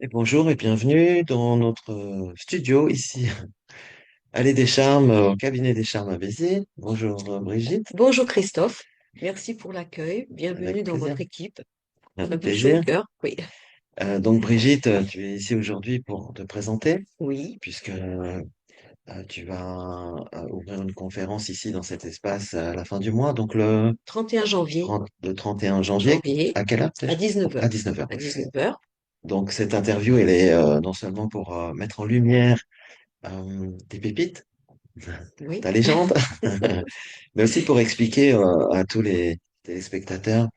Et bonjour et bienvenue dans notre studio ici, Allée des Charmes, au cabinet des Charmes à Béziers. Bonjour Brigitte, Bonjour Christophe, merci pour l'accueil, avec bienvenue dans plaisir. votre équipe. Ça Avec fait chaud au plaisir. cœur, oui. Donc Brigitte, tu es ici aujourd'hui pour te présenter, Oui, puisque tu vas ouvrir une conférence ici dans cet espace à la fin du mois, donc le 31 janvier, 30 le 31 janvier. À quelle heure à déjà? 19 À heures. 19 heures. À 19 heures, Donc cette interview, elle est non seulement pour mettre en lumière des pépites, oui. ta légende, mais aussi pour expliquer à tous les téléspectateurs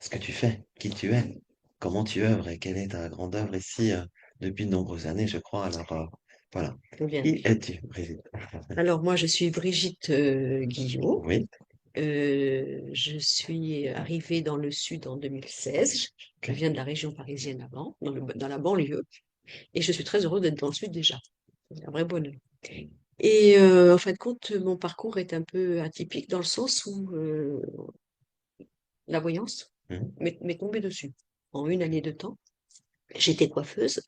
ce que tu fais, qui tu es, comment tu œuvres et quelle est ta grande œuvre ici depuis de nombreuses années, je crois. Alors voilà. Bien. Qui es-tu, Brigitte? Alors moi, je suis Brigitte Guillot. Oui, Je suis arrivée dans le sud en 2016. Je ok, viens de la région parisienne avant, dans la banlieue, et je suis très heureuse d'être dans le sud déjà. C'est un vrai bonheur. Et en fin de compte, mon parcours est un peu atypique dans le sens où la voyance mhm, m'est tombée dessus en une ok, année de temps. J'étais coiffeuse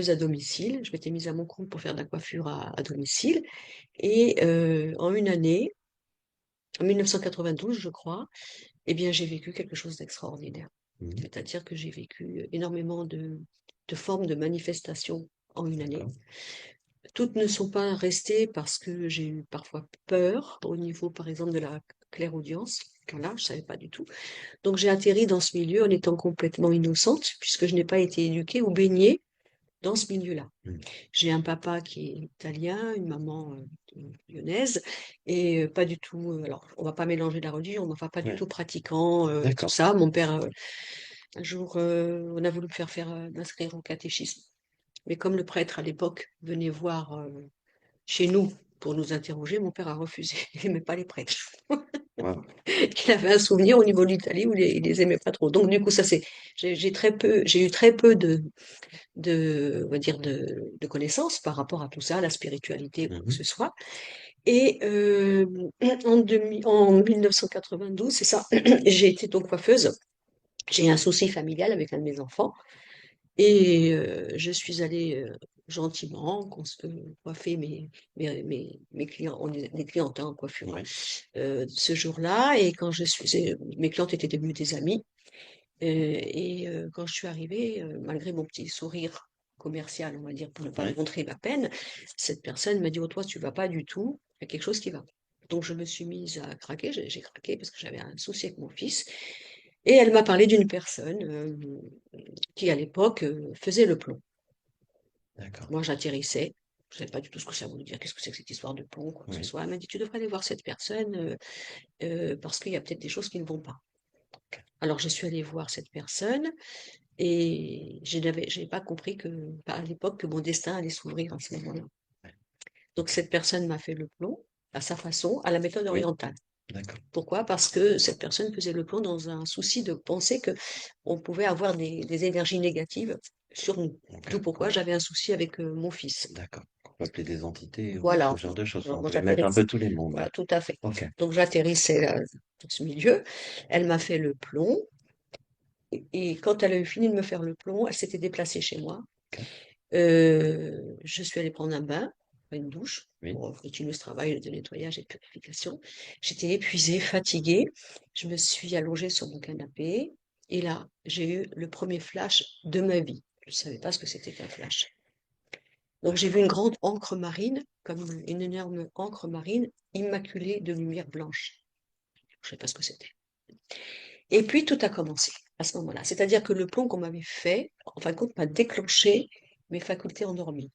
à domicile. Je m'étais mise à mon compte pour faire de la coiffure à domicile. Et en une année, en 1992, je crois, eh bien, j'ai vécu quelque chose d'extraordinaire. mhm, C'est-à-dire que j'ai vécu énormément de formes de manifestations en une année. d'accord, Toutes ne sont pas restées parce que j'ai eu parfois peur au niveau, par exemple, de la clairaudience. Voilà, je savais pas du tout. Donc j'ai atterri dans ce milieu en étant complètement innocente, puisque je n'ai pas été éduquée ou baignée dans ce milieu-là. mhm, J'ai un papa qui est italien, une maman lyonnaise, et pas du tout. Alors, on va pas mélanger la religion, mais enfin pas du ouais, tout pratiquant, tout d'accord, ça. Mon père, un jour, on a voulu me faire m'inscrire au catéchisme, mais comme le prêtre à l'époque venait voir chez nous pour nous interroger, mon père a refusé. Il n'aimait pas les prêtres. wow, Il avait un souvenir au niveau de l'Italie où il les aimait pas trop. Donc du coup, ça c'est, j'ai eu très peu on va dire de connaissances par rapport à tout ça, la spiritualité ou quoi que mhm, ce soit. Et en 1992, c'est ça, j'ai été donc coiffeuse. J'ai eu un souci familial avec un de mes enfants et je suis allée gentiment coiffer mes clients, on est des clientes hein, en coiffure, hein, oui, ce jour-là. Et mes clientes étaient devenues des amies. Quand je suis arrivée, malgré mon petit sourire commercial, on va dire, pour ne pas oui, montrer ma peine, cette personne m'a dit: «Oh toi, tu vas pas du tout, il y a quelque chose qui va pas». Donc je me suis mise à craquer, j'ai craqué parce que j'avais un souci avec mon fils et elle m'a parlé d'une personne, qui à l'époque, faisait le plomb. d'accord, Moi j'atterrissais, je savais pas du tout ce que ça voulait dire. Qu'est-ce que c'est que cette histoire de plomb, quoi que ce oui, soit? Elle m'a dit: «Tu devrais aller voir cette personne, parce qu'il y a peut-être des choses qui ne vont pas». ok, Alors je suis allée voir cette personne. Et je n'avais pas compris à l'époque, que mon destin allait s'ouvrir à ce moment-là. ouais, Donc ok, cette personne m'a fait le plomb, à sa façon, à la méthode oui, orientale. d'accord, Pourquoi? Parce que cette personne faisait le plomb dans un souci de penser que on pouvait avoir des énergies négatives sur nous. ok, D'où pourquoi j'avais un souci avec mon fils. d'accord. On peut appeler des entités ou Voilà, ce genre de choses. Enfin, on donc peut mettre un j'atterrissais. peu tous les mots, mais Voilà, tout à fait. ok, Donc j'atterrissais là, dans ce milieu. Elle m'a fait le plomb. Et quand elle a eu fini de me faire le plomb, elle s'était déplacée chez moi. ok, Je suis allée prendre un bain, une douche, oui, pour continuer ce travail de nettoyage et de purification. J'étais épuisée, fatiguée. Je me suis allongée sur mon canapé et là, j'ai eu le premier flash de ma vie. Je ne savais pas ce que c'était qu'un flash. Donc j'ai vu une d'accord, grande encre marine, comme une énorme encre marine, immaculée de lumière blanche. Je ne sais pas ce que c'était. Et puis tout a commencé à ce moment-là. C'est-à-dire que le plomb qu'on m'avait fait, en fin de compte, m'a déclenché mes facultés endormies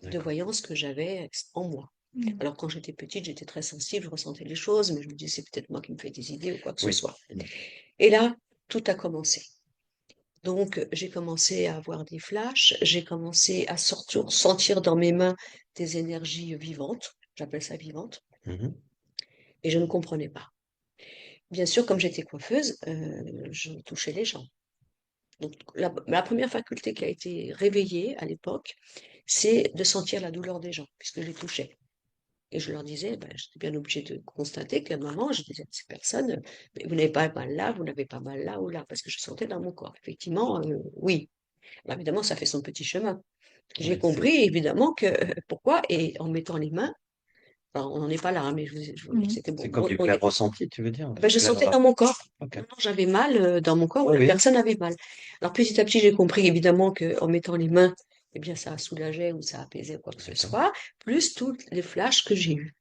de d'accord, voyance que j'avais en moi. Alors quand j'étais petite, j'étais très sensible, je ressentais les choses, mais je me disais c'est peut-être moi qui me fais des idées ou quoi que ce oui, soit. Et là, tout a commencé. Donc j'ai commencé à avoir des flashs, j'ai commencé à sentir dans mes mains des énergies vivantes, j'appelle ça vivantes, mhm, et je ne comprenais pas. Bien sûr, comme j'étais coiffeuse, je touchais les gens. Donc la première faculté qui a été réveillée à l'époque, c'est de sentir la douleur des gens, puisque je les touchais. Et je leur disais, ben, j'étais bien obligée de constater qu'à un moment, je disais à ces personnes, mais vous n'avez pas mal là, vous n'avez pas mal là ou là, parce que je sentais dans mon corps. Effectivement, oui. Alors évidemment, ça fait son petit chemin. J'ai Ouais, c'est compris évidemment que pourquoi et en mettant les mains, enfin, on n'en est pas là, hein, mais Mhm. c'était c'est bon. comme du clair ressenti, tu veux dire? Ben, Du je clair. sentais dans mon corps. Ok. Non, non, j'avais mal dans mon corps, Oui, la oui. personne avait mal. Alors petit à petit, j'ai compris évidemment que en mettant les mains, eh bien, ça soulageait ou ça apaisait quoi que ce D'accord. soit, plus tous les flashs que j'ai eus.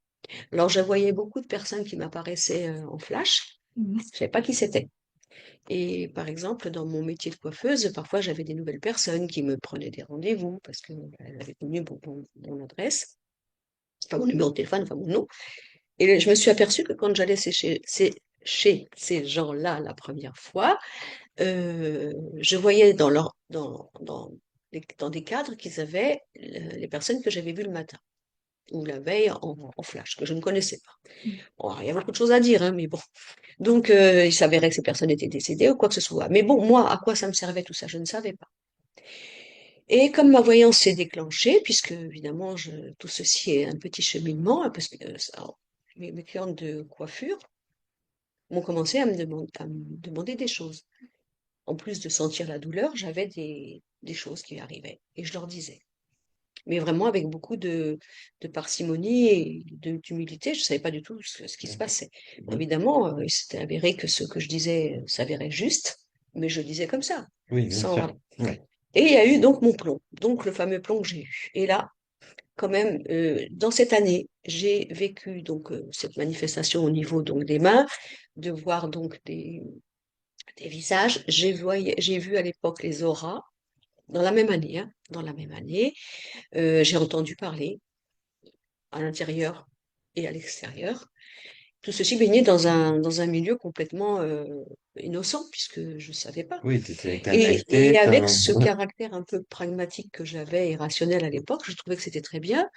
Alors, je voyais beaucoup de personnes qui m'apparaissaient en flash. Mhm. Je savais pas qui c'était. Et par exemple, dans mon métier de coiffeuse, parfois j'avais des nouvelles personnes qui me prenaient des rendez-vous parce qu'elles avaient connu mon adresse, enfin mon numéro de téléphone, enfin mon nom. Et je me suis aperçue que quand j'allais chez ces gens-là la première fois, je voyais dans des cadres qu'ils avaient les personnes que j'avais vues le matin ou la veille en flash, que je ne connaissais pas. Bon, il y a beaucoup de choses à dire, hein, mais bon. Donc, il s'avérait que ces personnes étaient décédées ou quoi que ce soit. Mais bon, moi, à quoi ça me servait tout ça? Je ne savais pas. Et comme ma voyance s'est déclenchée, puisque évidemment, tout ceci est un petit cheminement, hein, parce que mes clientes de coiffure m'ont commencé à me demander des choses. En plus de sentir la douleur, j'avais des choses qui arrivaient. Et je leur disais. Mais vraiment avec beaucoup de parcimonie et d'humilité. Je ne savais pas du tout ce qui se passait. Bon, Mhm. évidemment, il s'était avéré que ce que je disais s'avérait juste, mais je le disais comme ça, Oui, bien sans sûr. voilà. Oui. Et il y a eu donc mon plomb, donc le fameux plomb que j'ai eu. Et là, quand même, dans cette année, j'ai vécu donc cette manifestation au niveau donc des mains, de voir donc des visages. J'ai vu à l'époque les auras dans la même année, hein, dans la même année. J'ai entendu parler à l'intérieur et à l'extérieur. Tout ceci baignait dans un milieu complètement innocent, puisque je ne savais pas. Oui, tu étais avec ta Et naïveté, avec ce caractère un peu pragmatique que j'avais et rationnel à l'époque, je trouvais que c'était très bien,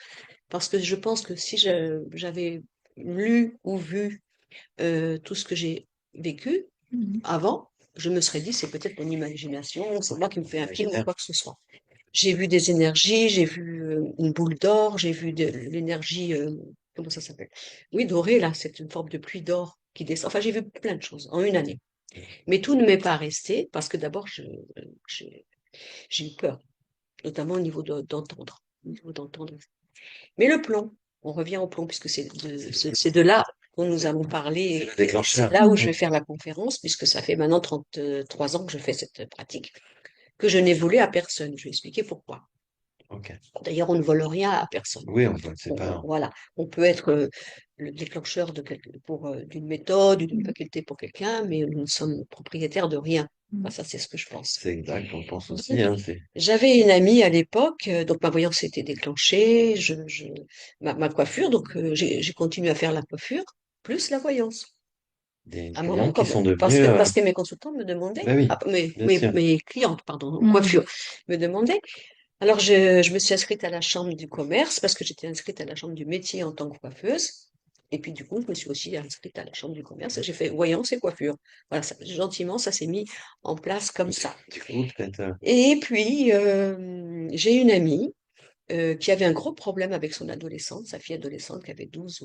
parce que je pense que si j'avais lu ou vu tout ce que j'ai vécu Mhm. avant, je me serais dit, c'est peut-être mon imagination, c'est moi qui me fais un film ou imaginaire. quoi que ce soit. J'ai vu des énergies, j'ai vu une boule d'or, j'ai vu de l'énergie, comment ça s'appelle? Oui, dorée, là, c'est une forme de pluie d'or qui descend. Enfin, j'ai vu plein de choses en une année. Mais tout ne m'est pas resté parce que d'abord, j'ai j'ai eu peur, notamment au niveau d'entendre. Au niveau d'entendre. Mais le plomb, on revient au plomb puisque c'est de là dont nous allons C'est parler le et c'est déclencheur. là où je Oui. vais faire la conférence puisque ça fait maintenant 33 ans que je fais cette pratique, que je n'ai volé à personne. Je vais expliquer pourquoi. Ok. D'ailleurs, on ne vole rien à personne. Oui, on voit, c'est pas. Voilà, on peut être le déclencheur d'une méthode, d'une Mhm. faculté pour quelqu'un, mais nous ne sommes propriétaires de rien. Enfin, Mhm. ça, c'est ce que je pense. C'est exact, on pense aussi, Donc, hein, c'est. j'avais une amie à l'époque, donc ma voyance s'était déclenchée, ma coiffure, donc j'ai continué à faire la coiffure, plus la voyance. Des À un moment, clients qui sont devenus. parce que mes consultants me demandaient, Ben oui, ah, mes, bien mes, sûr. mes clientes, pardon, en Mhm. coiffure, me demandaient. Alors, je me suis inscrite à la chambre du commerce parce que j'étais inscrite à la chambre du métier en tant que coiffeuse. Et puis, du coup, je me suis aussi inscrite à la chambre du commerce et j'ai fait voyance et coiffure. Voilà, gentiment, ça s'est mis en place comme ça. Du coup, peut-être. Et puis, j'ai une amie qui avait un gros problème avec son adolescente, sa fille adolescente qui avait 12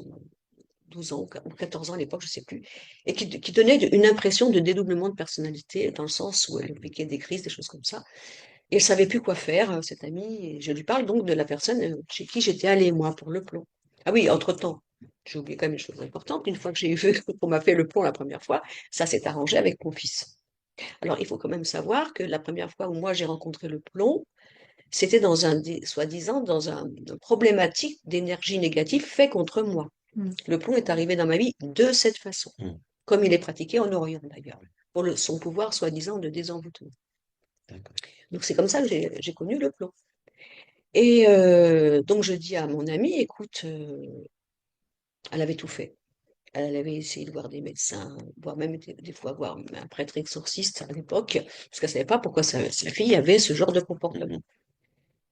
ans ou 14 ans à l'époque, je sais plus, et qui donnait une impression de dédoublement de personnalité dans le sens où elle appliquait des crises, des choses comme ça. Et elle savait plus quoi faire, cette amie. Et je lui parle donc de la personne chez qui j'étais allée, moi, pour le plomb. Ah oui, entre-temps, j'ai oublié quand même une chose importante. Une fois que j'ai vu qu'on m'a fait le plomb la première fois, ça s'est arrangé avec mon fils. Alors, il faut quand même savoir que la première fois où moi j'ai rencontré le plomb, c'était soi-disant, dans une problématique d'énergie négative fait contre moi. Mhm. Le plomb est arrivé dans ma vie de cette façon, Hmm, comme il est pratiqué en Orient d'ailleurs, pour son pouvoir soi-disant de désenvoûtement. d'accord. Donc c'est comme ça que j'ai connu le plomb. Et donc je dis à mon amie, écoute, elle avait tout fait. Elle avait essayé de voir des médecins, voire même des fois voir un prêtre exorciste à l'époque, parce qu'elle ne savait pas pourquoi sa fille avait ce genre de comportement. Mhm.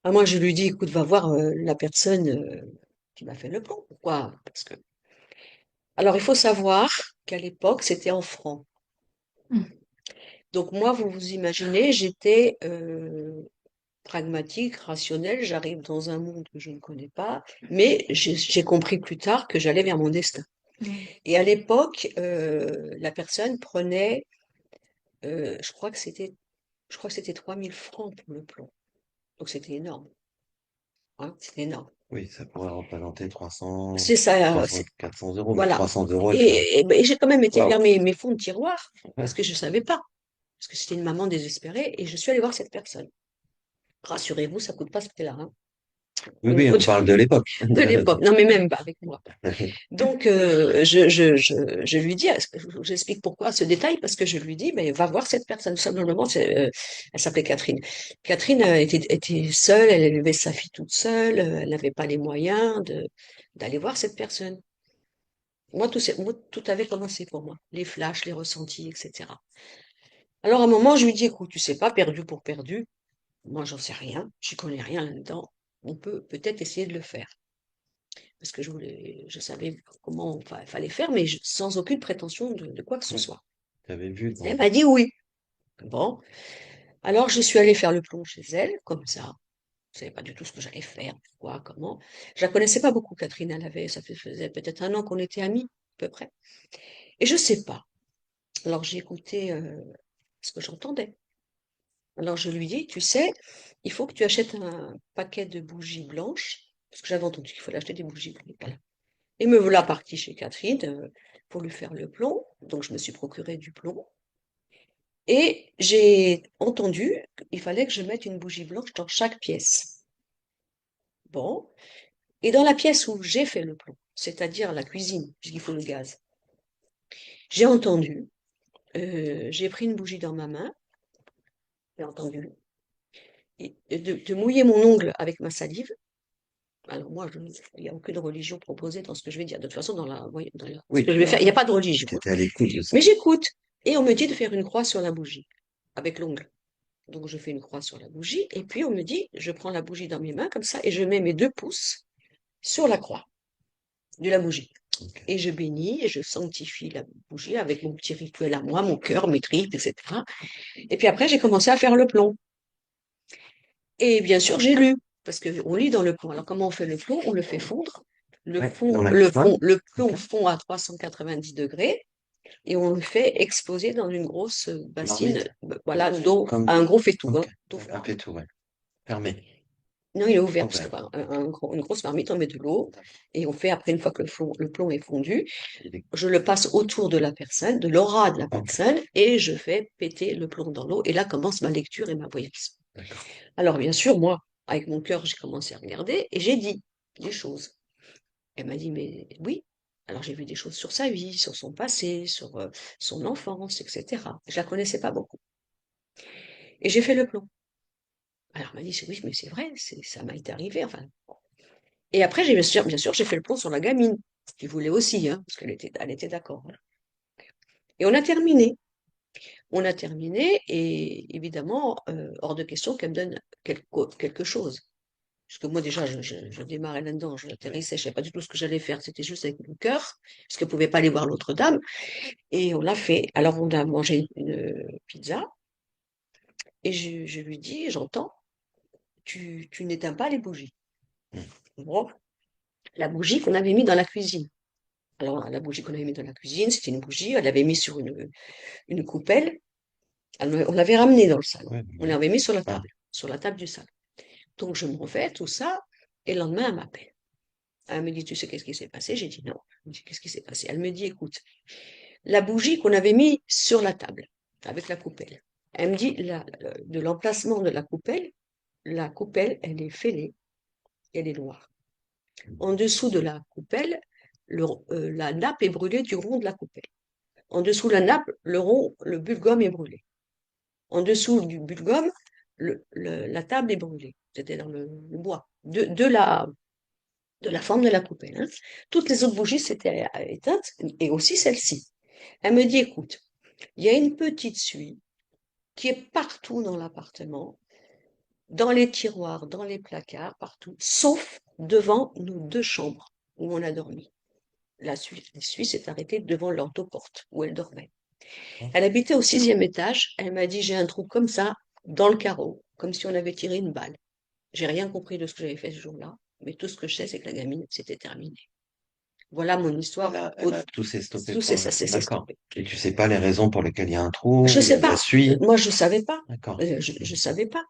Ah, moi, je lui dis, écoute, va voir la personne qui m'a fait le plomb. Pourquoi? Parce que... Alors, il faut savoir qu'à l'époque, c'était en francs. Mhm. Donc moi, vous vous imaginez, j'étais pragmatique, rationnelle, j'arrive dans un monde que je ne connais pas, mais j'ai compris plus tard que j'allais vers mon destin. Mhm. Et à l'époque, la personne prenait, je crois que c'était, Je crois que c'était 3 000 francs pour le plomb. Donc c'était énorme, hein, c'était énorme. Oui, ça pourrait représenter 300, C'est ça, 300, 400 euros, mais voilà. 300 euros, Et j'ai quand même été waouh. vers mes fonds de tiroir parce Ouais. que je savais pas, parce que c'était une maman désespérée et je suis allée voir cette personne. Rassurez-vous, ça coûte pas ce prix-là, hein, Oui, au oui, niveau on parle de l'époque. de l'époque. Non, mais même pas avec moi. Donc, je lui dis, j'explique pourquoi ce détail, parce que je lui dis, mais va voir cette personne. Tout simplement, elle s'appelait Catherine. Catherine était seule, elle élevait sa fille toute seule, elle n'avait pas les moyens d'aller voir cette personne. Moi, tout avait commencé pour moi, les flashs, les ressentis, etc. Alors, à un moment, je lui dis, écoute, tu sais pas, perdu pour perdu, moi, j'en sais rien, j'y connais rien là-dedans. On peut peut-être essayer de le faire. Parce que je savais comment fallait faire, mais sans aucune prétention de quoi que ce Ouais. soit. Tu avais vu Elle dans... m'a dit oui. Bon, alors je suis allée faire le plomb chez elle, comme ça. Je savais pas du tout ce que j'allais faire, quoi, comment. Je la connaissais pas beaucoup, Catherine. Ça faisait peut-être un an qu'on était amis, à peu près. Et je sais pas. Alors j'ai écouté ce que j'entendais. Alors je lui dis, tu sais, il faut que tu achètes un paquet de bougies blanches, parce que j'avais entendu qu'il fallait acheter des bougies blanches. Voilà. Et me voilà partie chez Catherine pour lui faire le plomb. Donc je me suis procuré du plomb. Et j'ai entendu qu'il fallait que je mette une bougie blanche dans chaque pièce. Bon. Et dans la pièce où j'ai fait le plomb, c'est-à-dire la cuisine, puisqu'il faut le gaz, j'ai entendu, j'ai pris une bougie dans ma main, j'ai entendu, de mouiller mon ongle avec ma salive. Alors moi, il n'y a aucune religion proposée dans ce que je vais dire. De toute façon, ce Oui, que je vais faire, il n'y a pas de religion, tu hein. étais à l'écoute de ça. Mais j'écoute. Et on me dit de faire une croix sur la bougie, avec l'ongle. Donc je fais une croix sur la bougie, et puis on me dit, je prends la bougie dans mes mains comme ça, et je mets mes 2 pouces sur la croix de la bougie. Ok. Et je bénis et je sanctifie la bougie avec mon petit rituel à moi, mon cœur, mes tripes, etc. Et puis après, j'ai commencé à faire le plomb. Et bien sûr, j'ai lu, parce qu'on lit dans le plomb. Alors comment on fait le plomb? On le fait fondre. Ouais, dans la couronne. Le plomb Ok. fond à 390 degrés et on le fait exposer dans une grosse bassine, Marmite. voilà, d'eau, Comme... un gros faitout, hein, Ok. d'eau Un froide. peu tout, ouais. Fermé. Non, il est ouvert parce que Ouvert. voilà, une grosse marmite, on met de l'eau et on fait après une fois que le plomb est fondu, Il est- je le passe autour de la personne, de l'aura de la Ok, personne et je fais péter le plomb dans l'eau et là commence ma lecture et ma voyance. d'accord. Alors bien sûr, moi, avec mon cœur, j'ai commencé à regarder et j'ai dit des choses. Elle m'a dit mais oui. Alors j'ai vu des choses sur sa vie, sur son passé, sur son enfance, etc. Je la connaissais pas beaucoup et j'ai fait le plomb. Alors elle m'a dit oui, mais c'est vrai, ça m'a été arrivé. Enfin, et après, bien sûr, j'ai fait le pont sur la gamine, qui voulait aussi, hein, parce elle était d'accord, hein. Et on a terminé. On a terminé, et évidemment, hors de question qu'elle me donne quelque chose. Parce que moi, déjà, je démarrais là-dedans, je Oui. atterrissais, je savais pas du tout ce que j'allais faire, c'était juste avec mon cœur, parce qu'elle pouvait pas aller voir l'autre dame, et on l'a fait. Alors, on a mangé une pizza, et je lui dis, j'entends, tu n'éteins pas les bougies. Mm. Bon, la bougie qu'on avait mis dans la cuisine. Alors, la bougie qu'on avait mis dans la cuisine, c'était une bougie, elle l'avait mis sur une coupelle. On l'avait ramenée dans le salon. Ouais, On ouais. l'avait mis Ah, sur la table du salon. Donc, je m'en vais, tout ça, et le lendemain, elle m'appelle. Elle me dit, tu sais qu'est-ce qui s'est passé? J'ai dit non. Elle me dit, qu'est-ce qui s'est passé? Elle me dit, écoute, la bougie qu'on avait mis sur la table, avec la coupelle. Elle me dit, de l'emplacement de la coupelle, elle est fêlée, elle est noire. En dessous de la coupelle, la nappe est brûlée du rond de la coupelle. En dessous de la nappe, le bulgum est brûlé. En dessous du bulgum, la table est brûlée, c'est-à-dire le bois, de la forme de la coupelle, hein. Toutes les autres bougies s'étaient éteintes, et aussi celle-ci. Elle me dit, écoute, il y a une petite suie qui est partout dans l'appartement, dans les tiroirs, dans les placards, partout, sauf devant nos 2 chambres où on a dormi. La suie s'est arrêtée devant leurs 2 portes où elle dormait. ok. Elle habitait au 6e étage. Elle m'a dit, j'ai un trou comme ça, dans le carreau, comme si on avait tiré une balle. J'ai rien compris de ce que j'avais fait ce jour-là, mais tout ce que je sais, c'est que la gamine, c'était terminé. Voilà mon histoire. Tout s'est stoppé Tout pour ça s'est d'accord. stoppé. Et tu sais pas les raisons pour lesquelles il y a un Je trou, sais la pas. suie. Moi, je savais pas. D'accord. Je savais pas.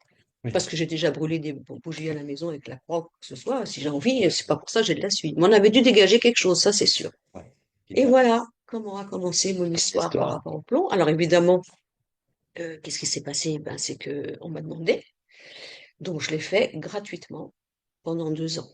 Oui, Parce que j'ai déjà brûlé des bougies à la maison avec la croix, ou quoi que ce soit. Si j'ai envie, c'est pas pour ça que j'ai de la suie. Mais on avait dû dégager quelque chose, ça c'est sûr. ouais. Qui Et t'a- voilà comment a commencé mon histoire par L'histoire. rapport au plomb. Alors évidemment, qu'est-ce qui s'est passé? Ben, c'est que on m'a demandé, donc je l'ai fait gratuitement pendant 2 ans.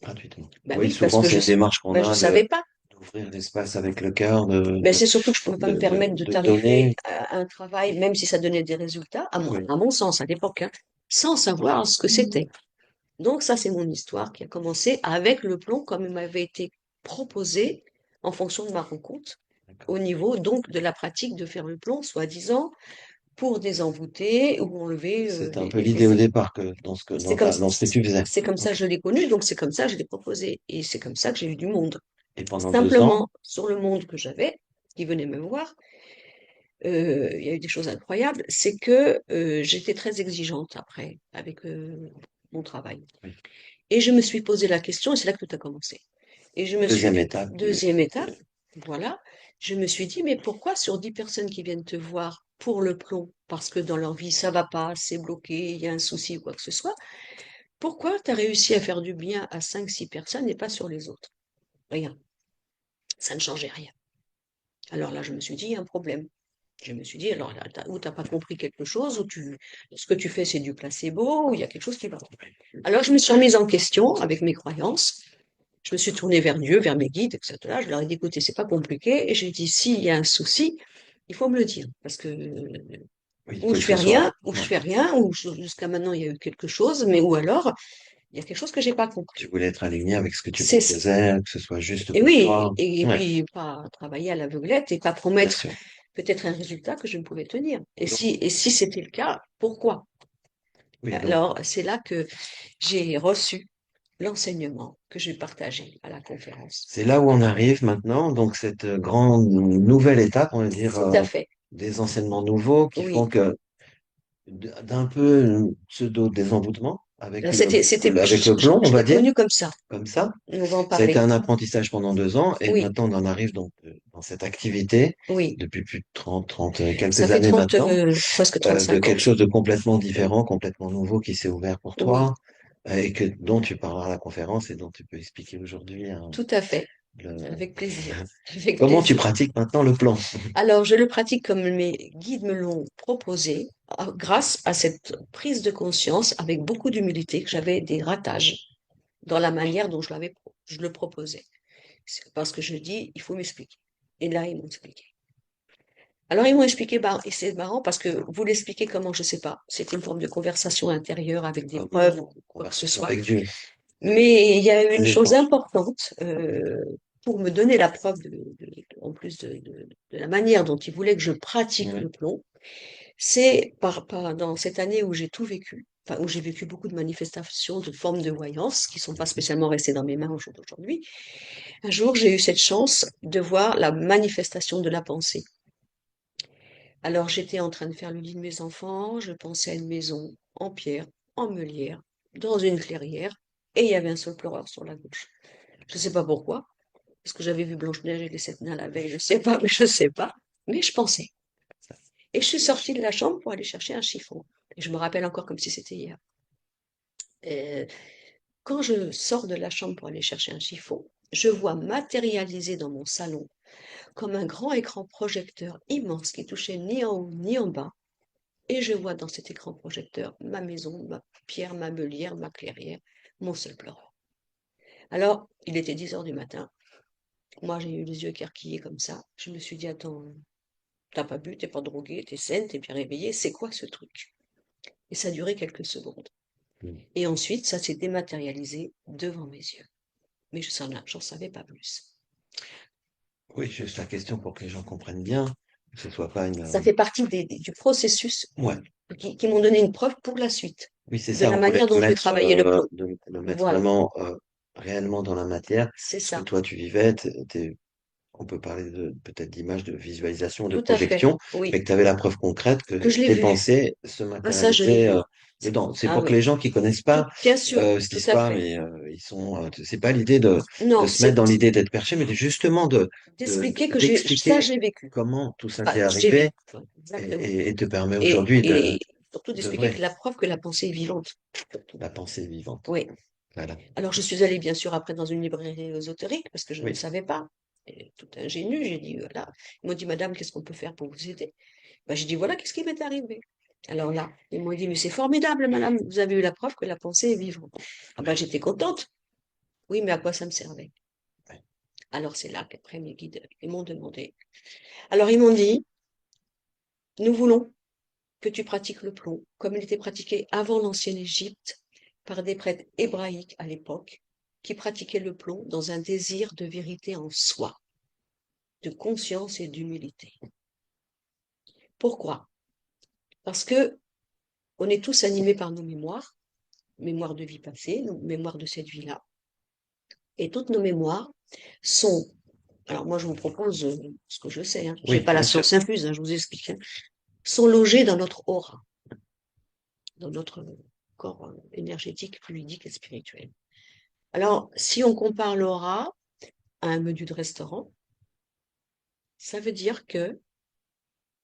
Gratuitement. Ben Oui, oui, parce souvent, que c'est une démarche qu'on ben, je a savais pas. d'ouvrir l'espace avec le cœur, Ben, c'est surtout que je pouvais pas me permettre de de tarifer donner. un travail, même si ça donnait des résultats, Oui, à mon sens à l'époque, hein, sans savoir ce que c'était. Donc ça, c'est mon histoire qui a commencé avec le plomb comme il m'avait été proposé en fonction de ma rencontre, d'accord. au niveau donc de la pratique de faire le plomb, soi-disant, pour désenvoûter ou enlever C'était un peu l'idée au départ que c'est comme, dans ce que tu faisais. c'est comme ça que Ok. je l'ai connu, donc c'est comme ça que je l'ai proposé. Et c'est comme ça que j'ai eu du monde. Et pendant 2 ans, Simplement, sur le monde que j'avais, qui venait me voir, il y a eu des choses incroyables, c'est que j'étais très exigeante après avec mon travail. oui. Et je me suis posé la question, et c'est là que tout a commencé. Et je me suis Deuxième dit, étape deuxième étape, voilà, je me suis dit, mais pourquoi sur 10 personnes qui viennent te voir pour le plomb, parce que dans leur vie ça va pas, c'est bloqué, il y a un souci ou quoi que ce soit, pourquoi tu as réussi à faire du bien à 5, 6 personnes et pas sur les autres? Rien, ça ne changeait rien. Alors là, je me suis dit, il y a un problème. Je me suis dit, alors là, ou t'as pas compris quelque chose, ou ce que tu fais, c'est du placebo, ou il y a quelque chose qui va pas. Alors, je me suis remise en question avec mes croyances. Je me suis tournée vers Dieu, vers mes guides, etc. Je leur ai dit, écoutez, c'est pas compliqué. Et j'ai dit, s'il y a un souci, il faut me le dire. Parce que, oui, il ou faut je que ce fais soit. rien, ou je Ouais. fais rien, jusqu'à maintenant, il y a eu quelque chose, mais ou alors, il y a quelque chose que j'ai pas Tu compris. voulais être aligné avec ce que tu C'est, proposais, que ce soit juste et pour oui, toi. et Ouais, puis pas travailler à l'aveuglette et pas bien promettre sûr. peut-être un résultat que je ne pouvais tenir. Donc, Et si c'était le cas, pourquoi? oui, donc Alors, c'est là que j'ai reçu l'enseignement que j'ai partagé à la conférence. c'est là où on arrive maintenant. Donc, cette grande nouvelle étape, on va dire, Tout à fait. des enseignements nouveaux qui font Oui. que d'un peu pseudo désenvoûtement avec le plomb, on Je va l'ai dire, connu comme ça. comme ça. On va en Ça a été parler. un apprentissage pendant 2 ans et Oui, maintenant on en arrive donc dans cette activité oui. depuis plus de 30 Ça quelques fait années maintenant, presque de 35 ans. quelque chose de complètement différent, complètement nouveau qui s'est ouvert pour Oui, toi et dont tu parleras à la conférence et dont tu peux expliquer aujourd'hui, hein, tout à fait. le- Avec plaisir. Avec comment tu plaisir. pratiques maintenant le plan. Alors, je le pratique comme mes guides me l'ont proposé, grâce à cette prise de conscience avec beaucoup d'humilité que j'avais des ratages dans la manière dont je le proposais. C'est parce que je dis, il faut m'expliquer. Et là, ils m'ont expliqué. Alors, ils m'ont expliqué, bah, et c'est marrant parce que vous l'expliquez comment, je sais pas. C'était une forme de conversation intérieure avec des Comme preuves ou quoi que ce conversation soit. avec Dieu, Mais il y a eu un une chose échange. importante pour me donner la preuve, en plus de la manière dont ils voulaient que je pratique Ouais. le plomb. C'est dans cette année où j'ai tout vécu, enfin, où j'ai vécu beaucoup de manifestations de formes de voyance qui sont pas spécialement restées dans mes mains au jour d'aujourd'hui. Un jour, j'ai eu cette chance de voir la manifestation de la pensée. Alors, j'étais en train de faire le lit de mes enfants, je pensais à une maison en pierre, en meulière, dans une clairière, et il y avait un seul pleureur sur la gauche. Je ne sais pas pourquoi, parce que j'avais vu Blanche-Neige et les 7 nains la veille, je sais pas, mais je sais pas, mais je pensais. Et je suis sortie de la chambre pour aller chercher un chiffon. Et je me rappelle encore comme si c'était hier. Et quand je sors de la chambre pour aller chercher un chiffon, je vois matérialiser dans mon salon, comme un grand écran projecteur immense qui touchait ni en haut ni en bas, et je vois dans cet écran projecteur ma maison, ma pierre, ma meulière, ma clairière, mon seul pleureur. Alors, il était 10 heures du matin. Moi, j'ai eu les yeux écarquillés comme ça. Je me suis dit, attends, t'as pas bu, t'es pas drogué, t'es saine, t'es bien réveillée, c'est quoi ce truc? Et ça a duré quelques secondes. Et ensuite, ça s'est dématérialisé devant mes yeux. Mais j'en savais pas plus. Oui, juste la question pour que les gens comprennent bien, que ce soit pas une. Ça fait partie du processus Ouais, qui m'ont donné une preuve pour la suite, oui, c'est de ça, la on voulait manière dont je vais travailler le plomb. de le mettre Voilà, vraiment réellement dans la matière, c'est ce que ça. toi tu vivais, on peut parler peut-être d'image, de visualisation, de Tout à fait. projection, mais Oui, que tu avais la preuve concrète que que je l'ai tes vu. pensées se Ah, ça, je l'ai matérialisaient vu. C'est Ah pour que oui, les gens qui connaissent pas bien sûr, se tout disent à pas, fait. mais ils sont. C'est pas l'idée de Non, se mettre c'est dans l'idée d'être perché, mais justement d'expliquer que ça, d'expliquer j'ai vécu. comment tout ça Enfin, t'est j'ai arrivé vécu, enfin, exactement. et te permet aujourd'hui Et surtout d'expliquer que d'œuvrer la preuve que la pensée est vivante. Surtout. la pensée vivante. Oui. Voilà. Alors, je suis allée bien sûr après dans une librairie ésotérique parce que je ne Oui. savais pas. Et tout ingénu, j'ai dit, voilà. Ils m'ont dit, madame, qu'est-ce qu'on peut faire pour vous aider? Ben, j'ai dit, voilà, qu'est-ce qui m'est arrivé? Alors là, ils m'ont dit, mais c'est formidable, madame, vous avez eu la preuve que la pensée est vivante. Ah ben, j'étais contente. Oui, mais à quoi ça me servait? Ouais. Alors, c'est là qu'après mes guides, ils m'ont demandé. Alors, ils m'ont dit, nous voulons que tu pratiques le plomb comme il était pratiqué avant l'ancienne Égypte par des prêtres hébraïques à l'époque qui pratiquaient le plomb dans un désir de vérité en soi, de conscience et d'humilité. Pourquoi? Parce que on est tous animés par nos mémoires, mémoires de vie passée, mémoires de cette vie-là, et toutes nos mémoires sont. Alors moi je vous propose ce que je sais, hein. J'ai Oui, pas la bien sûr. science infuse, hein, je vous explique, hein. Sont logées dans notre aura, dans notre corps énergétique, fluidique et spirituel. Alors, si on compare l'aura à un menu de restaurant, ça veut dire que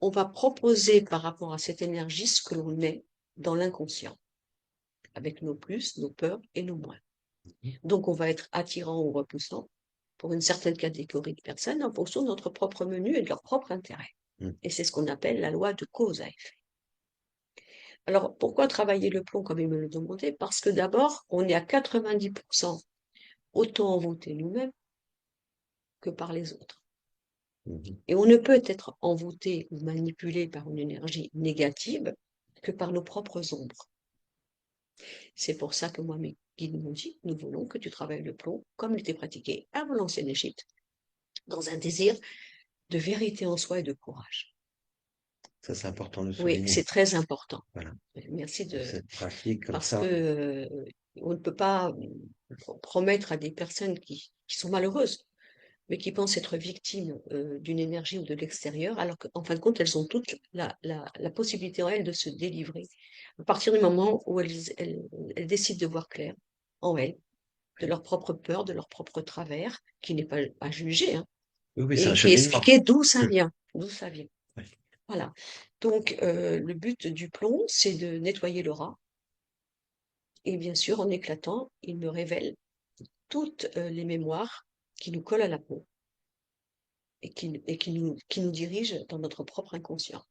on va proposer par rapport à cette énergie ce que l'on est dans l'inconscient, avec nos plus, nos peurs et nos moins. Donc, on va être attirant ou repoussant pour une certaine catégorie de personnes en fonction de notre propre menu et de leur propre intérêt. Mm. Et c'est ce qu'on appelle la loi de cause à effet. Alors, pourquoi travailler le plomb comme il me le demandait? Parce que d'abord, on est à 90% autant envoûté nous-mêmes que par les autres. Mhm. Et on ne peut être envoûté ou manipulé par une énergie négative que par nos propres ombres. C'est pour ça que moi, mes guides m'ont dit, nous voulons que tu travailles le plomb comme il était pratiqué avant l'ancienne Égypte, dans un désir de vérité en soi et de courage. Ça, c'est important de le Oui, souligner. c'est très important. Voilà. Merci De de, cette pratique comme parce que ça. on ne peut pas promettre à des personnes qui sont malheureuses, mais qui pensent être victimes d'une énergie ou de l'extérieur, alors qu'en fin de compte, elles ont toutes la possibilité en elles de se délivrer à partir du moment où elles décident de voir clair en elles, de leur propre peur, de leur propre travers, qui n'est pas à juger, hein, Oui, oui, c'est un et qui est cheminement. expliqué d'où ça Mm. vient, d'où ça vient. Ouais. Voilà. Donc, le but du plomb, c'est de nettoyer l'aura. Et bien sûr, en éclatant, il me révèle toutes les mémoires qui nous collent à la peau qui nous dirigent dans notre propre inconscient.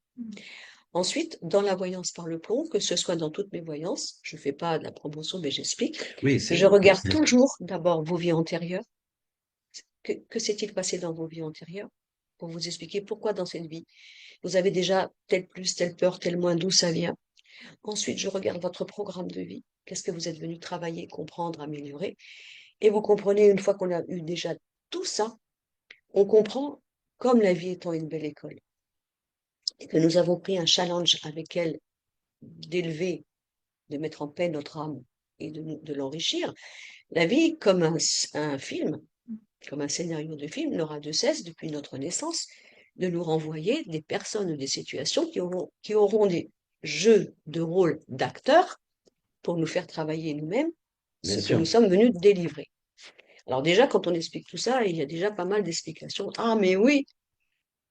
Ensuite, dans la voyance par le plomb, que ce soit dans toutes mes voyances, je ne fais pas de la promotion, mais j'explique, Oui, je c'est regarde personnel. toujours d'abord vos vies antérieures. Que s'est-il passé dans vos vies antérieures? Pour vous expliquer pourquoi dans cette vie, vous avez déjà tel plus, telle peur, tel moins, d'où ça vient. Ensuite, je regarde votre programme de vie. Qu'est-ce que vous êtes venu travailler, comprendre, améliorer? Et vous comprenez, une fois qu'on a eu déjà tout ça, on comprend comme la vie étant une belle école et que nous avons pris un challenge avec elle d'élever, de mettre en paix notre âme et de l'enrichir, la vie, comme un film, comme un scénario de film, n'aura de cesse, depuis notre naissance, de nous renvoyer des personnes ou des situations qui auront des jeux de rôle d'acteurs pour nous faire travailler nous-mêmes Bien ce que sûr. nous sommes venus délivrer. Alors déjà, quand on explique tout ça, il y a déjà pas mal d'explications. Ah, mais oui,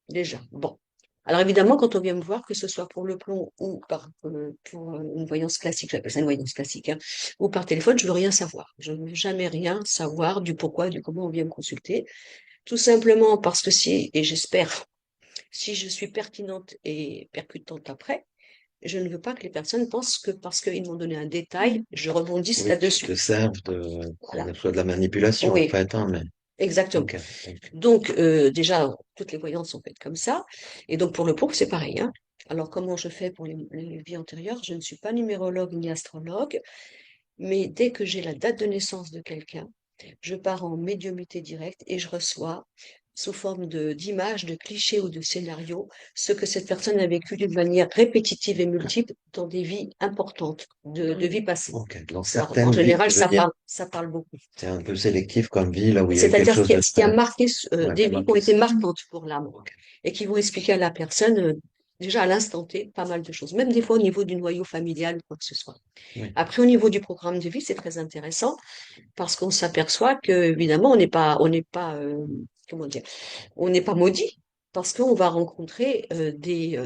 déjà. Bon. Alors évidemment, quand on vient me voir, que ce soit pour le plomb ou pour une voyance classique, j'appelle ça une voyance classique, hein, ou par téléphone, je veux rien savoir. Je ne veux jamais rien savoir du pourquoi, du comment on vient me consulter. Tout simplement parce que si, et j'espère, si je suis pertinente et percutante après, je ne veux pas que les personnes pensent que parce qu'ils m'ont donné un détail, je rebondisse Oui, tu là-dessus. te serves Voilà. soit de la manipulation, en Oui, fait, hein, mais exactement. ok. Ok. Donc, déjà, toutes les voyances sont faites comme ça. Et donc, pour le plomb, c'est pareil, hein. Alors, comment je fais pour les vies antérieures? Je ne suis pas numérologue ni astrologue, mais dès que j'ai la date de naissance de quelqu'un, je pars en médiumnité directe et je reçois, sous forme d'images, de clichés ou de scénarios, ce que cette personne a vécu d'une manière répétitive et multiple dans des vies importantes, de vies passées. Ok. Dans Alors, en certaines vies, général, tu veux dire, ça parle beaucoup. c'est un peu sélectif comme vie, là où il y a eu quelque C'est-à-dire chose de ce qui a très. marqué Ouais, des t'as vies qui ont marqué été ça. marquantes pour l'âme Ok. et qui vont expliquer à la personne déjà à l'instant T, pas mal de choses, même des fois au niveau du noyau familial ou quoi que ce soit. Oui, Après, au niveau du programme de vie, c'est très intéressant parce qu'on s'aperçoit que, évidemment, on n'est pas, comment dire, on n'est pas maudit parce qu'on va rencontrer des,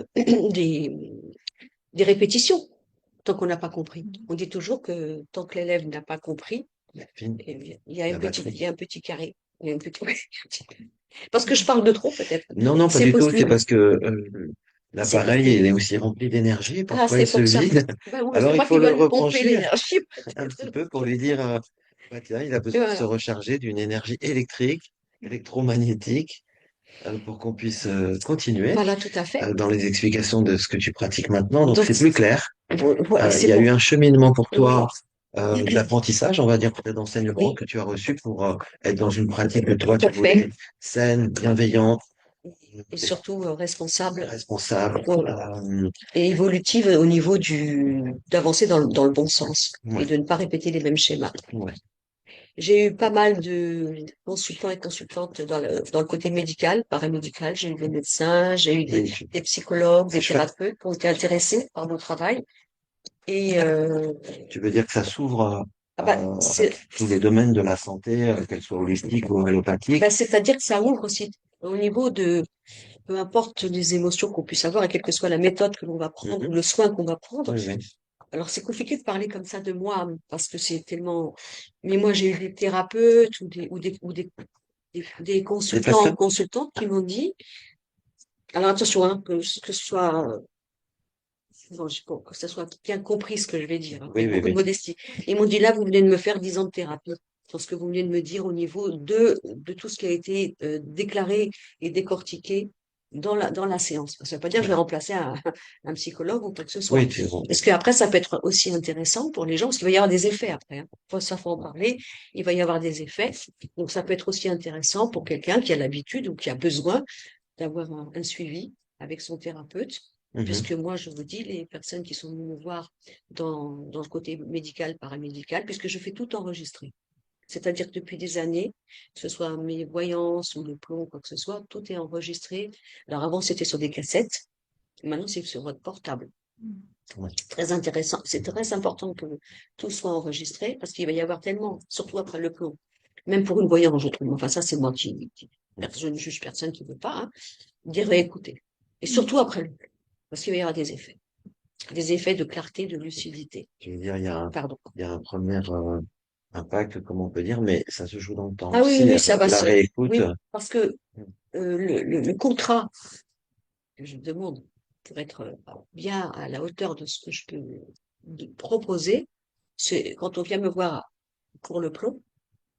des répétitions tant qu'on n'a pas compris. On dit toujours que tant que l'élève n'a pas compris, la fine, eh bien, il y a la il y batterie. a un petit carré. Il y a un petit... Parce que je parle de trop, peut-être. Non, non, pas C'est du tout. C'est possible. parce que C'est l'appareil, il possible. est aussi rempli d'énergie. Ah, Parfois, il c'est se pour ça. vide. Ben, ou c'est Alors, il moi faut qui le dois lui pomper rebrancher l'énergie, un petit peut-être. peu pour lui dire, bah, tiens, il a Et besoin de se voilà. recharger d'une énergie électrique, électromagnétique, pour qu'on puisse continuer Voilà, tout à fait. dans les explications de ce que tu pratiques maintenant. Donc, Donc, c'est plus clair. ouais, Il c'est y a eu bon. un cheminement pour Oui, toi d'apprentissage, on va dire peut-être d'enseignement oui, que tu as reçu pour être dans une pratique que toi, tout tu à fait. voulais saine, bienveillante, Et surtout responsable, responsable. voilà. Et évolutive au niveau d'avancer dans le bon sens et Ouais, de ne pas répéter les mêmes schémas. ouais. J'ai eu pas mal de consultants et consultantes dans le côté médical, paramédical. J'ai eu des médecins, j'ai eu Oui, des psychologues, c'est des chouette. thérapeutes qui ont été intéressés par mon travail. Et Tu veux dire que ça s'ouvre ah bah, à tous les domaines de la santé, qu'elle soit holistique ou allopathique. c'est-à-dire que ça ouvre aussi au niveau de, peu importe les émotions qu'on puisse avoir et quelle que soit la méthode que l'on va prendre ou Mhm. le soin qu'on va prendre. Oui, oui. Alors, c'est compliqué de parler comme ça de moi parce que c'est tellement. Mais moi, j'ai eu des thérapeutes ou des Des consultants ou personnes? consultantes qui m'ont dit. Alors, attention, hein, que ce soit. Non, que ce soit bien compris ce que je vais dire, hein, Oui, avec oui, beaucoup de oui. modestie. Ils m'ont dit là, vous venez de me faire 10 ans de thérapie. Sur ce que vous venez de me dire au niveau de tout ce qui a été déclaré et décortiqué dans la séance. Ça ne veut pas dire que je vais remplacer un psychologue ou quoi que ce soit. Oui, tu Parce qu'après, ça peut être aussi intéressant pour les gens, parce qu'il va y avoir des effets après. Hein. Ça, faut en parler. Il va y avoir des effets. Donc, ça peut être aussi intéressant pour quelqu'un qui a l'habitude ou qui a besoin d'avoir un suivi avec son thérapeute. Mhm. Puisque moi, je vous dis, les personnes qui sont venues me voir dans le côté médical, paramédical, puisque je fais tout enregistrer. C'est-à-dire que depuis des années, que ce soit mes voyances ou le plomb, quoi que ce soit, tout est enregistré. Alors avant, c'était sur des cassettes. Maintenant, c'est sur votre portable. Ouais. Très intéressant. C'est très important que tout soit enregistré parce qu'il va y avoir tellement, surtout après le plomb, même pour une voyance, je trouve. Enfin, ça, c'est moi je ne juge personne qui ne veut pas, hein, dire écoutez. Et surtout après le plomb, parce qu'il va y avoir des effets. Des effets de clarté, de lucidité. Je veux dire, Pardon. il y a un premier impact, comme on peut dire, mais ça se joue dans le temps Ah oui, oui, aussi. oui, ça va La se. réécoute, Oui, parce que le contrat que je demande pour être bien à la hauteur de ce que je peux proposer, c'est quand on vient me voir pour le plomb,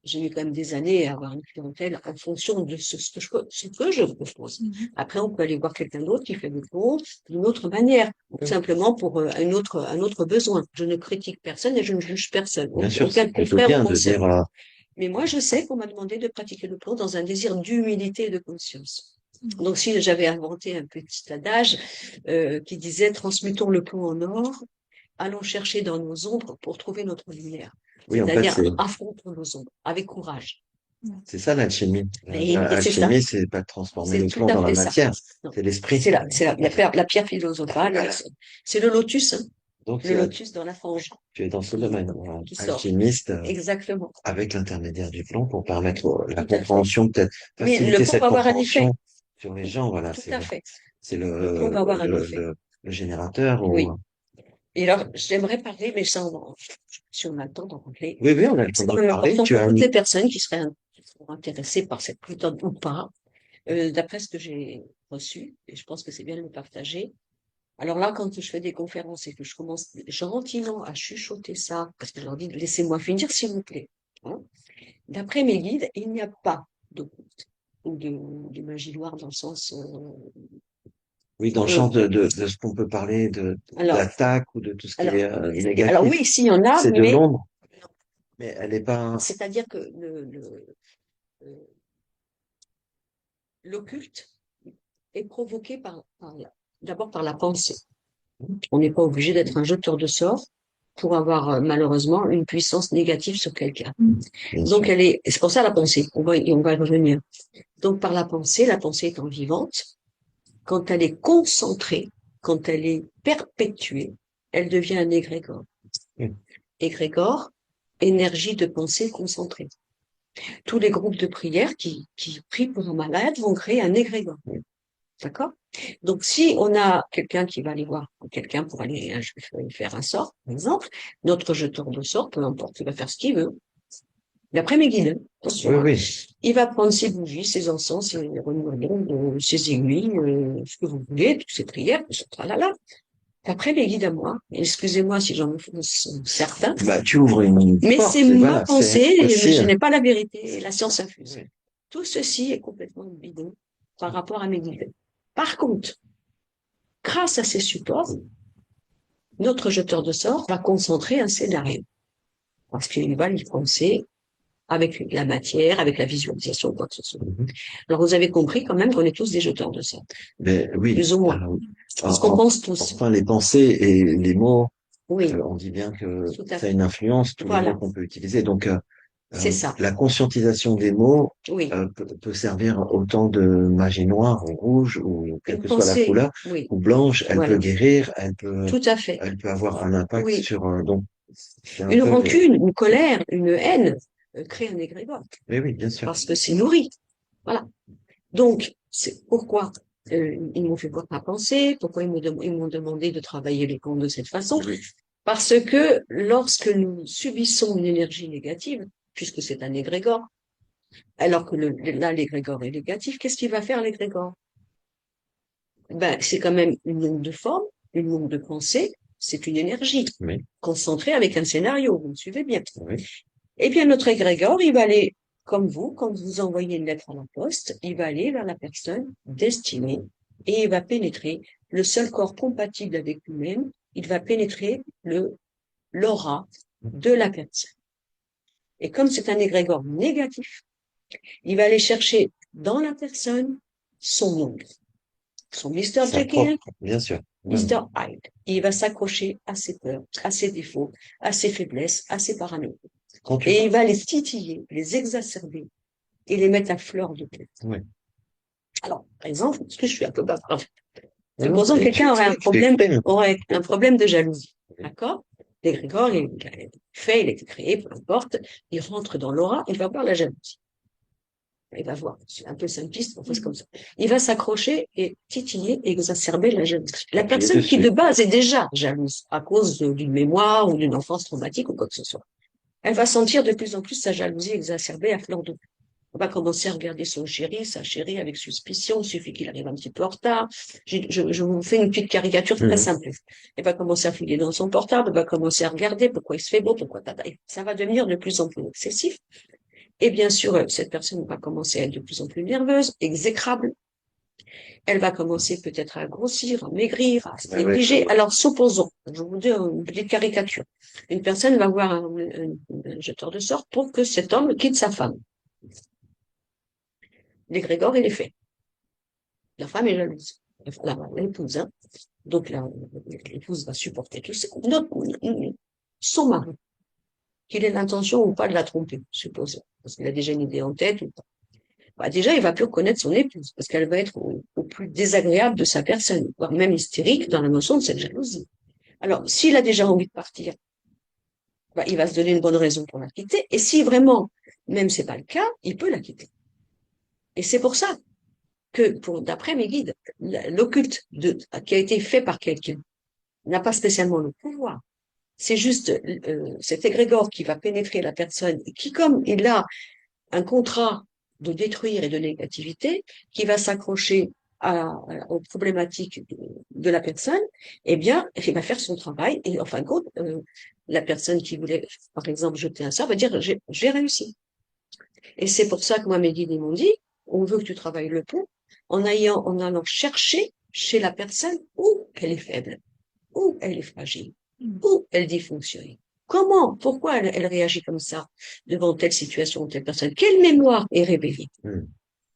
j'ai eu quand même des années à avoir une clientèle en fonction de ce que je propose. Après, on peut aller voir quelqu'un d'autre qui fait le plomb d'une autre manière, tout simplement pour un autre besoin. Je ne critique personne et je ne juge personne, bien sûr, aucun c'est plutôt confrère ou bien de dire, consoeur. Mais moi, je sais qu'on m'a demandé de pratiquer le plomb dans un désir d'humilité et de conscience. Donc, si j'avais inventé un petit adage qui disait transmettons le plomb en or, allons chercher dans nos ombres pour trouver notre lumière. oui, en fait, C'est-à-dire affrontons nos ombres avec courage. c'est ça l'alchimie. Et c'est ça, L'alchimie, c'est pas de transformer c'est le tout plomb à dans la fait ça. matière, Non. c'est l'esprit. C'est la pierre philosophale, c'est le lotus, hein, Donc, le lotus dans la fange tu es dans ce domaine, voilà, qui sort. alchimiste, Exactement, avec l'intermédiaire du plomb pour permettre la tout à fait. compréhension, peut-être Oui, le faciliter plomb cette va avoir un effet, compréhension sur les gens. Voilà, tout à fait. c'est Le plomb va avoir un effet, le générateur ou, oui. Et alors, j'aimerais parler, mais ça, si on a le temps d'en parler, oui, oui, on a le temps c'est d'en quand même parler. important Tu pour as toutes mis, les personnes qui seront intéressées par cette méthode ou pas, d'après ce que j'ai reçu, et je pense que c'est bien de le partager. Alors là, quand je fais des conférences et que je commence gentiment à chuchoter ça, parce que je leur dis, laissez-moi finir, s'il vous plaît. Hein. D'après mes guides, il n'y a pas d'occulte ou de magie noire dans le sens. oui, dans le champ Euh, de ce qu'on peut parler alors, d'attaque ou de tout ce qui alors, est alors négatif, oui, s'il y en a, c'est de mais l'ombre, mais elle n'est pas, c'est-à-dire que euh, l'occulte est provoqué d'abord par la pensée. On n'est pas obligé d'être un jeteur de sorts pour avoir malheureusement une puissance négative sur quelqu'un. bien Donc sûr. c'est pour ça la pensée. On va y revenir. Donc par la pensée étant vivante, quand elle est concentrée. quand elle est perpétuée, elle devient un égrégore. Oui. Égrégore, énergie de pensée concentrée. Tous les groupes de prière qui prient pour un malade vont créer un égrégore. D'accord? Donc, si on a quelqu'un qui va aller voir quelqu'un pour aller faire un sort, par exemple, notre jeteur de sort, peu importe, il va faire ce qu'il veut. D'après mes guides, Oui, attention, hein. oui. Il va prendre ses bougies, ses encens, ses renouvellements, ses aiguilles, ce que vous voulez, toutes ses prières, tout ce tralala. D'après mes guides à moi, excusez-moi si j'en offense certains, Bah, tu ouvres une mais porte, c'est et ma voilà, c'est pensée, mais aussi, je n'ai pas la vérité, et la science infuse. oui. Tout ceci est complètement bidon par rapport à mes guides. Par contre, grâce à ces supports, notre jeteur de sorts va concentrer un scénario. Parce qu'il va y penser avec la matière, avec la visualisation, quoi que ce soit. Mhm. Alors, vous avez compris quand même qu'on est tous des jeteurs de sorts. Mais oui, Plus ou moins. en- Parce qu'on en- pense tous. enfin, les pensées et les mots, Oui, on dit bien que tout à ça a fait. une influence, tous les mots Voilà. qu'on peut utiliser. Donc, C'est ça. la conscientisation des mots Oui. peut servir autant de magie noire ou rouge ou quelle Une que soit la pensée. couleur Oui. ou blanche. Elle peut Voilà. guérir, Tout à fait. elle peut avoir un impact Oui. sur. Donc, c'est un Une peu. rancune, une colère, une haine crée un égrégore. Mais oui, bien sûr. Parce que c'est nourri. Voilà. Donc, c'est pourquoi ils m'ont fait voir ma pensée, pourquoi ils m'ont demandé de travailler les comptes de cette façon. Oui. Parce que lorsque nous subissons une énergie négative, puisque c'est un égrégore, alors que là, l'égrégore est négatif, qu'est-ce qu'il va faire l'égrégore? Ben, c'est quand même une onde de forme, une onde de pensée, c'est une énergie Oui. concentrée avec un scénario, vous me suivez bien. Oui. Eh bien, notre égrégore, il va aller, comme vous, quand vous envoyez une lettre à la poste, il va aller vers la personne destinée et il va pénétrer le seul corps compatible avec lui-même, il va pénétrer l'aura de la personne. Et comme c'est un égrégore négatif, il va aller chercher dans la personne son monde, son Mr. Sa propre, Jekyll, bien sûr. Oui, oui. Mr. Hyde. Il va s'accrocher à ses peurs, à ses défauts, à ses faiblesses, à ses paranoïas. Quand tu Et il parles. va les titiller, les exacerber et les mettre à fleur de peau. Oui. Alors, par exemple, parce que je suis un peu bavarde, Non, non, supposons que quelqu'un tu t'exprimes. aurait un problème de jalousie. D'accord? L'égrégore, il est fait, il a été créé, peu importe. Il rentre dans l'aura, il va voir la jalousie. Il va voir, c'est un peu simpliste, on fait comme ça. Il va s'accrocher et titiller et exacerber la jalousie. La Appuyer personne qui de dessus. base est déjà jalouse à cause d'une mémoire ou d'une enfance traumatique ou quoi que ce soit, elle va sentir de plus en plus sa jalousie exacerbée à fleur de peau. On va commencer à regarder son chéri, sa chérie avec suspicion, il suffit qu'il arrive un petit peu en retard. Je vous fais une petite caricature très Mhm. simple. Elle va commencer à fouiller dans son portable, elle va commencer à regarder pourquoi il se fait beau, pourquoi tata. Ça va devenir de plus en plus excessif. Et bien sûr, cette personne va commencer à être de plus en plus nerveuse, exécrable. Elle va commencer peut-être à grossir, à maigrir, à se Ouais, ouais, je négliger. vois. Alors, supposons, je vous dis une petite caricature. Une personne va voir un jeteur de sorts pour que cet homme quitte sa femme. L'égrégore, il est fait. La femme est jalouse. L'épouse, hein. Donc, l'épouse va supporter tout ça. Son mari, qu'il ait l'intention ou pas de la tromper, supposons. Parce qu'il a déjà une idée en tête ou pas. Bah, déjà, il va plus reconnaître son épouse parce qu'elle va être au plus désagréable de sa personne, voire même hystérique dans la notion de cette jalousie. Alors, s'il a déjà envie de partir, bah, il va se donner une bonne raison pour la quitter. Et si vraiment, même c'est pas le cas, il peut la quitter. Et c'est pour ça que, d'après mes guides, l'occulte qui a été fait par quelqu'un n'a pas spécialement le pouvoir. C'est juste cet égrégore qui va pénétrer la personne et qui, comme il a un contrat de détruire et de négativité, qui va s'accrocher aux problématiques de la personne, eh bien, il va faire son travail et en fin de compte, la personne qui voulait, par exemple, jeter un sort va dire j'ai réussi. Et c'est pour ça que moi, mes guides, ils m'ont dit, on veut que tu travailles le pont en allant chercher chez la personne où elle est faible, où elle est fragile, où elle dysfonctionne. Comment, pourquoi elle réagit comme ça devant telle situation, telle personne? Quelle mémoire est réveillée? Mhm.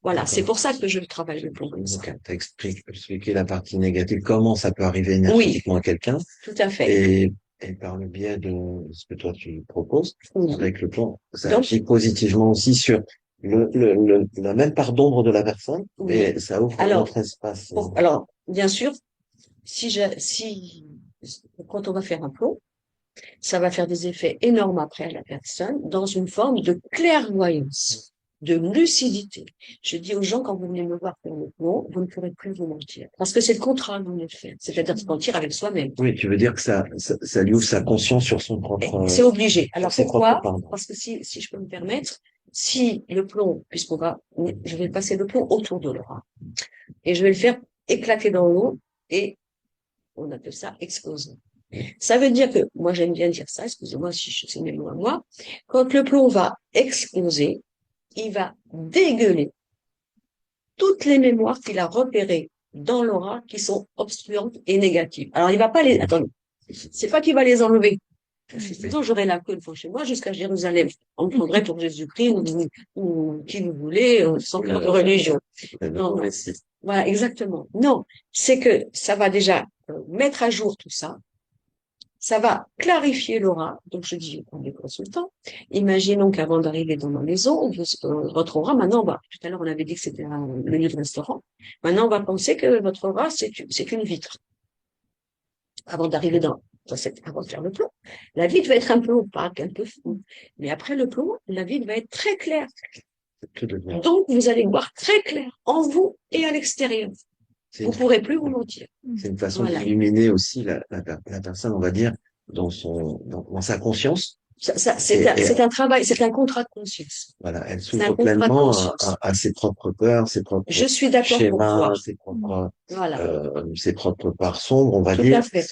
Voilà, c'est D'accord. pour ça que je travaille le plomb comme ça. Donc, tu as expliqué la partie négative, comment ça peut arriver Oui, énergétiquement à quelqu'un, tout à fait. et, et par le biais de ce que toi tu proposes, Oui. avec le plan, ça Donc, agit positivement aussi sur la même part d'ombre de la personne, oui. et ça ouvre un Alors, autre espace. alors, bien sûr, si, quand on va faire un plomb, ça va faire des effets énormes après à la personne dans une forme de clairvoyance, de lucidité. Je dis aux gens, quand vous venez me voir faire le plomb, vous ne pourrez plus vous mentir. Parce que c'est le contrat que vous venez de faire. C'est-à-dire se mentir avec soi-même. Oui, tu veux dire que ça lui ouvre sa conscience sur son propre, C'est obligé. sur Alors ses propres pourquoi? parents. Parce que si je peux me permettre, si le plomb, je vais passer le plomb autour de l'aura et je vais le faire éclater dans l'eau et on appelle ça exploser. Ça veut dire que, moi j'aime bien dire ça, excusez-moi si je sais mes mots à moi, quand le plomb va exploser, il va dégueuler toutes les mémoires qu'il a repérées dans l'aura qui sont obstruantes et négatives. Alors il va pas les, attendez, c'est pas qu'il va les enlever. Sinon, j'aurais la queue devant chez moi jusqu'à Jérusalem. On me prendrait pour Jésus-Christ ou qui vous voulez, sans cœur de religion. Non, voilà, exactement. Non, c'est que ça va déjà mettre à jour tout ça. Ça va clarifier l'aura. Donc, je dis aux consultants, imaginons qu'avant d'arriver dans ma maison, votre aura, maintenant, tout à l'heure, on avait dit que c'était le lieu de restaurant. Maintenant, on va penser que votre aura, c'est une vitre. Avant d'arriver avant de faire le plomb. La vitre va être un peu opaque, un peu floue. Mais après le plomb, la vitre va être très claire. Donc, vous allez voir très clair en vous et à l'extérieur. Vous ne pourrez plus vous mentir. C'est une façon d'illuminer aussi la personne, on va dire, dans sa conscience. C'est un travail, c'est un contrat de conscience. Voilà, elle s'ouvre pleinement à ses propres peurs, ses propres Je suis d'accord pour schémas, toi. ses propres parts sombres, on va Tout dire. à fait.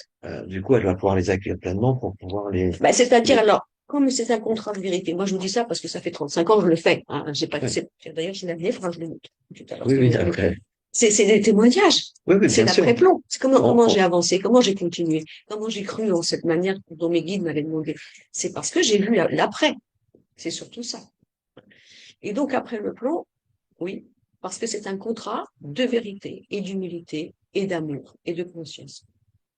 Du coup, elle va pouvoir les accueillir pleinement pour pouvoir c'est-à-dire, alors, comme c'est un contrat de vérité, moi je vous dis ça parce que ça fait 35 ans que je le fais. Hein. J'ai pas, d'ailleurs, j'ai l'année, faudra que je le montre tout à l'heure. Oui, après. C'est des témoignages. Oui, c'est bien sûr. l'après-plomb. C'est comment j'ai avancé, comment j'ai continué, comment j'ai cru en cette manière dont mes guides m'avaient demandé. C'est parce que j'ai vu l'après. C'est surtout ça. Et donc, après le plomb, oui, parce que c'est un contrat de vérité et d'humilité et d'amour et de conscience.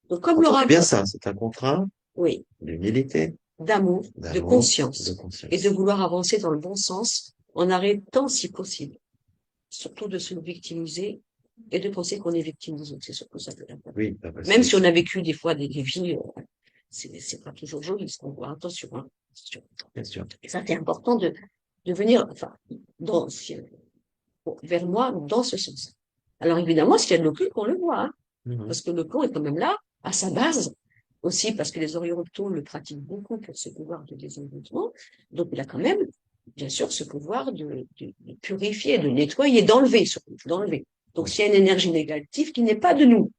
Donc, comme l'aura. C'est bien ça, c'est un contrat. Oui. D'humilité. D'amour, de conscience. Et de vouloir avancer dans le bon sens en arrêtant si possible. Surtout de se victimiser et de penser qu'on est victime des autres. C'est surtout ça. Oui, même si on a vécu des fois des vies, c'est pas toujours joli ce qu'on voit. Attention, hein. Bien sûr. Et ça, c'est important de venir, vers moi dans ce sens. Alors évidemment, s'il y a de l'occulte, on le voit, hein, parce que le plomb est quand même là, à sa base, aussi parce que les orientaux le pratiquent beaucoup pour ce pouvoir de désenvoûtement. Donc il a quand même, bien sûr, ce pouvoir de purifier, de nettoyer, d'enlever, surtout, d'enlever. Donc s'il y a une énergie négative qui n'est pas de nous,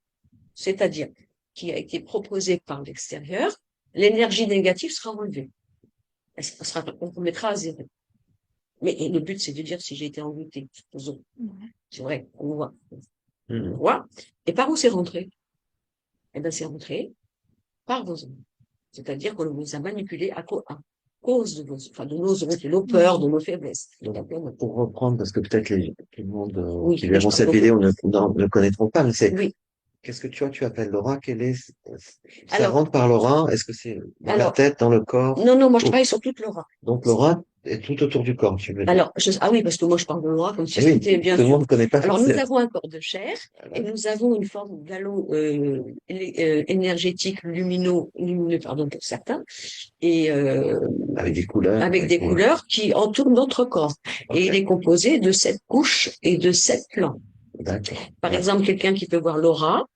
c'est-à-dire qui a été proposée par l'extérieur, l'énergie négative sera enlevée. On remettra à zéro. Mais le but, c'est de dire si j'ai été envoûté. C'est vrai, on voit. On voit. Et par où c'est rentré? Eh bien, c'est rentré par vos ondes. C'est-à-dire qu'on nous a manipulés à cause de nos ondes, de nos peurs, de nos faiblesses. Pour reprendre, parce que peut-être le monde qui verront cette vidéo ne connaîtront pas, mais c'est qu'est-ce que tu appelles l'aura? Ça rentre par l'aura? Est-ce que c'est dans la tête, dans le corps? Non, moi je travaille sur toute l'aura. Donc l'aura est tout autour du corps, tu veux dire? Alors, oui, parce que moi je parle de l'aura comme si c'était bien sûr. Tout le monde ne connaît pas. Alors nous avons un corps de chair et nous avons une forme d'halo énergétique lumineux, pardon, pour certains, et avec des couleurs. Avec des couleurs qui entourent notre corps. Okay. Et il est composé de 7 couches et de 7 plans. Par exemple, quelqu'un qui peut voir l'aura,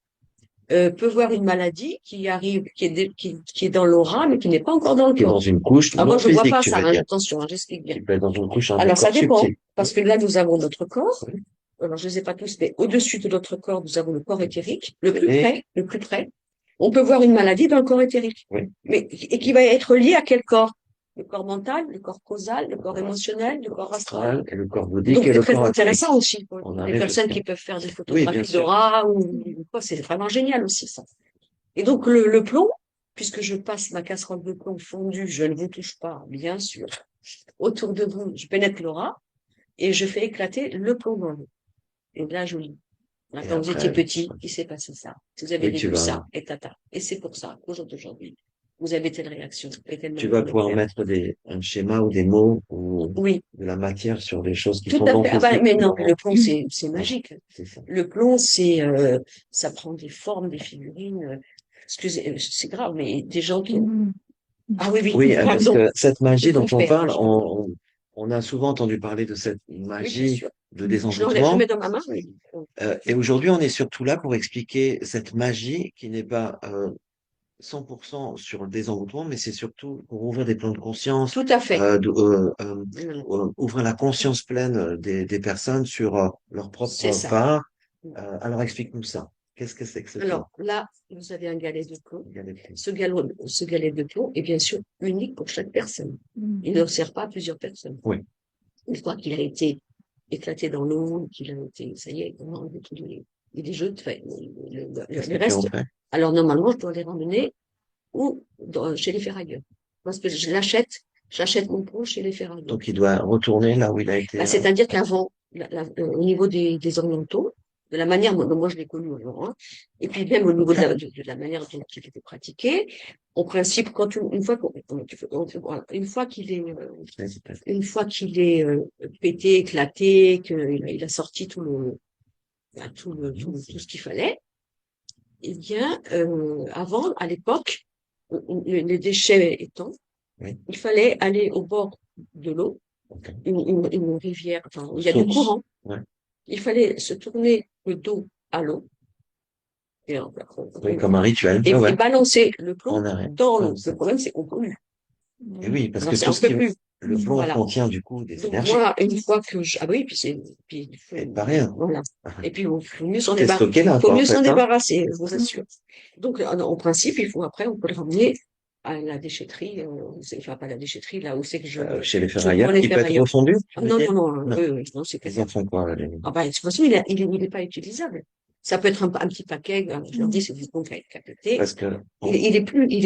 peut voir une maladie qui arrive, qui est dans l'aura, mais qui n'est pas encore dans le corps. Qui est dans une couche. Ah, moi, je ne vois pas ça, attention, j'explique bien. Qui peut être dans une couche alors, ça dépend, parce que là, nous avons notre corps. Alors, je ne les ai pas tous, mais au-dessus de notre corps, nous avons le corps éthérique, le plus près. On peut voir une maladie dans le corps éthérique. Et qui va être liée à quel corps? Le corps mental, le corps causal, le corps émotionnel, le corps astral. Et le corps bouddhique. Donc, et c'est très intéressant aussi pour les personnes qui peuvent faire des photographies oui, d'aura ou quoi. C'est vraiment génial aussi, ça. Et donc, le plomb, puisque je passe ma casserole de plomb fondue, je ne vous touche pas, bien sûr. Autour de vous, je pénètre l'aura et je fais éclater le plomb dans l'eau. Et là, je lis. Quand vous étiez petit, il s'est passé ça. Vous avez vécu ça, et tata. Et c'est pour ça qu'aujourd'hui, vous avez telle réaction et telle Tu manière vas de pouvoir faire. mettre un schéma ou des mots ou Oui, de la matière sur des choses qui tout sont à dans fait. tes Ah bah, yeux. mais non, mais le plomb, c'est Voilà, magique. c'est ça. Le plomb, ça prend des formes, des figurines. Excusez, c'est grave, mais des gens qui, ah oui, oui, Oui, parce pardon, que cette magie ils dont vont on faire, parle, je l'entends. on a souvent entendu parler de cette Oui, bien magie sûr. de Je désenvoûtement. mets dans ma main, oui. Et aujourd'hui, on est surtout là pour expliquer cette magie qui n'est pas 100% sur le désenvoûtement, mais c'est surtout pour ouvrir des plans de conscience, Tout à fait. euh, de- euh, euh, Voilà. ouvrir la conscience pleine des personnes sur leur C'est propre ça. part. Alors explique-nous ça. Qu'est-ce que c'est que ce plan? Alors là, vous avez un galet de plomb. Il y a des plans. Ce galet de plomb est bien sûr unique pour chaque personne. Il ne sert pas à plusieurs personnes. Oui. Une fois qu'il a été éclaté dans l'eau, qu'il a été, ça y est, on a enlevé tous les jeux, enfin, Qu'est-ce le que tu en reste. fais? Alors normalement, je dois les ramener chez les ferrailleurs. Parce que j'achète mon plomb chez les ferrailleurs. Donc il doit retourner là où il a Bah, été. c'est-à-dire qu'avant, au niveau des orientaux, de la manière dont moi je l'ai connu avant, hein, et puis même au niveau de la manière dont il était pratiqué, en principe, une fois une fois une fois qu'il est pété, éclaté, qu'il a sorti tout ce qu'il fallait, eh bien, avant, à l'époque, les déchets étant, Oui. il fallait aller au bord de l'eau, Ok. une rivière, enfin, où il y a du Source. courant. Ouais. Il fallait se tourner le dos à l'eau et, Oui, comme un rituel. Ouais, et ouais. balancer le plomb En arrêt. dans Comme l'eau. ça. Le problème, c'est qu'on pollue. Et oui, parce que Alors, c'est tout un ce peu qui, plus. le plomb Voilà. contient du coup des Donc, énergies. moi, une fois que ah bah oui, puis, Et pas rien. voilà. Et puis, il faut mieux s'en Tout est stocké là, quoi, en fait, hein. débarrasser, je vous assure. Donc, en principe, après, on peut le ramener à la déchetterie, enfin, pas la déchetterie, là où c'est que Chez les je prends ferrailleurs. les Il peut être ferrailleurs. refondu, tu Ah, veux non, dire? non, non, Non. non, c'est Ils en font quoi, les... ah bah, de toute façon, il est pas utilisable. Ça peut être un petit paquet, je leur dis, c'est du bon qui a pété. Parce que, Il est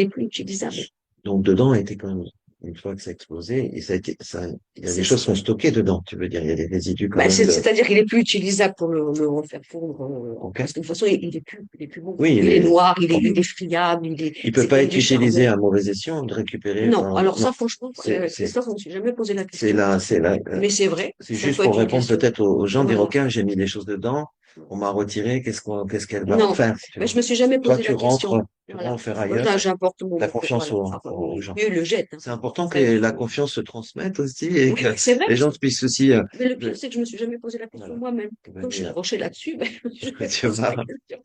plus utilisable. donc, dedans a été quand même, une fois que ça a explosé, et ça a été, ça, il y a des C'est, choses qui sont stockées dedans, tu veux dire, il y a des résidus quand bah, même de, c'est-à-dire qu'il est plus utilisable pour le refaire fondre, ok? parce que de toute façon, il est plus bon. Oui, Il est noir, il est friable, il peut c'est pas comme être du utilisé charbon. à mauvais escient, de récupérer, Non, enfin, alors non. ça, franchement, C'est, c'est, Christophe, on ne s'est jamais posé la c'est question. là, c'est là, Mais c'est vrai, c'est ça juste peut être pour une répondre question. peut-être aux gens, dire, Voilà. OK, j'ai mis des choses dedans, on m'a retiré, qu'est-ce qu'elle va en Non, faire, tu mais vois? je me suis jamais Toi, posé la question. tu rends Voilà. au Moi, ferrailleur, j'apporte t'as confiance voilà. Enfin, aux gens. eux, ils le jettent, hein. C'est important que Ça, la confiance se transmette aussi et oui, que c'est vrai. les gens puissent aussi, Mais le pire, de- c'est que je me suis jamais posé la question voilà. moi-même. Ben, Comme je suis branchée là-dessus, ben, je me tu pose vas, la question.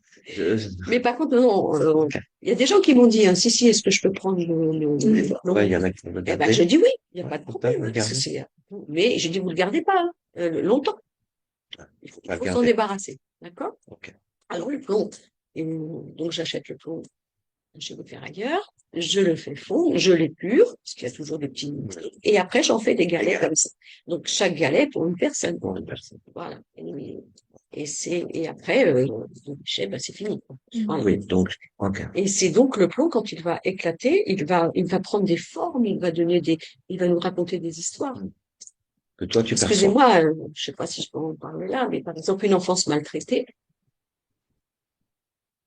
je- Mais par contre, non, ok. il y a des gens qui m'ont dit, hein, si, est-ce que je peux prendre le Ouais, plomb? il y en a qui vont le Eh ben, garder. je dis oui, il n'y a Ouais, pas de faut pas problème, le hein, parce que garder. mais j'ai dit, vous le gardez pas, hein, longtemps. Il Pas le faut s'en garder. débarrasser. D'accord? Ok. Alors, le plomb. Donc, j'achète le plomb chez le ferrailleur, je le fais fondre, je l'épure, parce qu'il y a toujours des petits trucs, et après j'en fais des galets comme ça. Donc chaque galet pour une personne. Pour une personne. Voilà. Et après, le déchet, ben, c'est fini, quoi. Voilà. Oui, donc, ok. Et c'est donc le plomb, quand il va éclater, il va prendre des formes, il va nous raconter des histoires. Que toi, tu perçois. Excusez-moi, je sais pas si je peux en parler là, mais par exemple, une enfance maltraitée,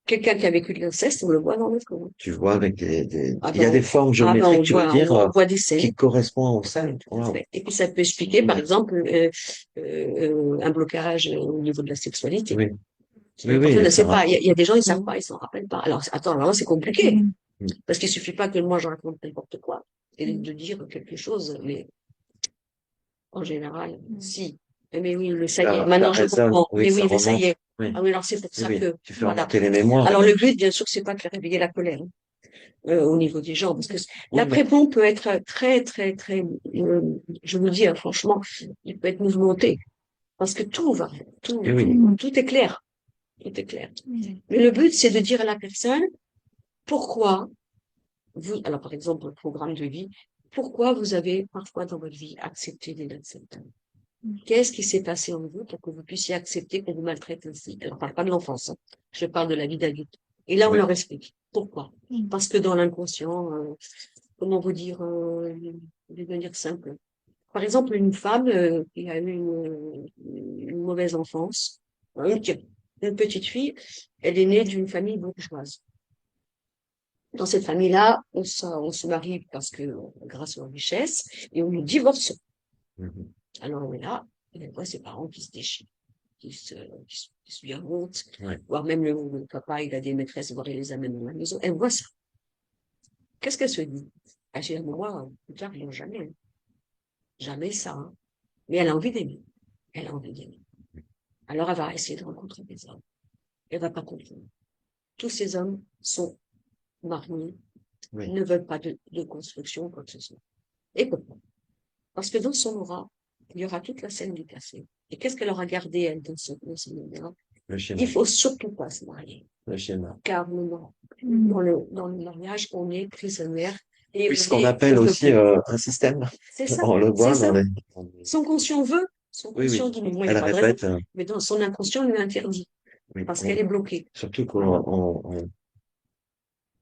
quelqu'un qui a vécu de l'inceste, on le voit dans le plomb. Tu vois avec Ah il y a ben, des formes on géométriques, tu veux voit, dire, on voit des scènes. qui correspondent aux Oui, scènes. tout à Wow. fait. Et puis ça peut expliquer, par exemple, un blocage au niveau de la sexualité. Oui, oui, La personne oui, ne ça sait pas. raconte. Il y a des gens, ils savent pas, ils s'en rappellent pas. Alors, attends, alors là, c'est compliqué. Mm. Parce qu'il suffit pas que moi, je raconte n'importe quoi et de dire quelque chose. Mais en général, si. Mais oui, mais ça y est, Ça maintenant je résonne, comprends. oui, Mais ça oui, mais ça y remonte. est. Oui, Ah oui, alors c'est pour oui, ça oui. que, Tu fais voilà. remonter les mémoires. Alors le but, bien sûr, c'est pas de réveiller la colère, hein, au niveau des gens, parce que Oui, mais l'après-plomb peut être très, très, très, je vous le dis, hein, franchement, il peut être mouvementé. Parce que et oui, tout est clair. Tout est clair. Mais le but, c'est de dire à la personne pourquoi alors par exemple, le programme de vie, pourquoi vous avez parfois dans votre vie accepté l'inacceptable? Qu'est-ce qui s'est passé en vous pour que vous puissiez accepter qu'on vous maltraite ainsi? Alors, je parle pas de l'enfance, hein. Je parle de la vie d'adulte. Et là, on oui, leur explique. Pourquoi? Parce que dans l'inconscient, comment vous dire, de manière simple. Par exemple, une femme qui a eu une mauvaise enfance, tiens, une petite fille, elle est née d'une famille bourgeoise. Dans cette famille-là, on se marie parce que, grâce aux richesses, et on nous divorce. Mhm. Alors on est là, et on voit ses parents qui se déchirent, qui se lui remontent, Ouais. voire même le papa, il a des maîtresses, voire il les amène dans la maison. Elle voit ça. Qu'est-ce qu'elle se dit? Elle se dit, moi, plus tard, non, jamais, hein. Jamais ça, hein. Mais elle a envie d'aimer. Elle a envie d'aimer. Alors elle va essayer de rencontrer des hommes. Elle va pas comprendre. Tous ces hommes sont mariés, Oui. ne veulent pas de construction, quoi que ce soit. Et pourquoi? Parce que dans son aura, il y aura toute la scène du passé. Et qu'est-ce qu'elle aura gardé, elle, dans son aura? Le Il schéma. faut surtout pas se marier. Le schéma. Car dans le mariage, on est prisonnière et Oui, ce qu'on on appelle peut aussi plus. un système. C'est ça, On le c'est voit ça. dans les- Son conscient veut, son Oui, conscient oui. dit, mais moi, il n'y Elle a pas de raison. répète. Mais dans son inconscient, lui interdit. Oui. Parce qu'elle est bloquée. Surtout Voilà.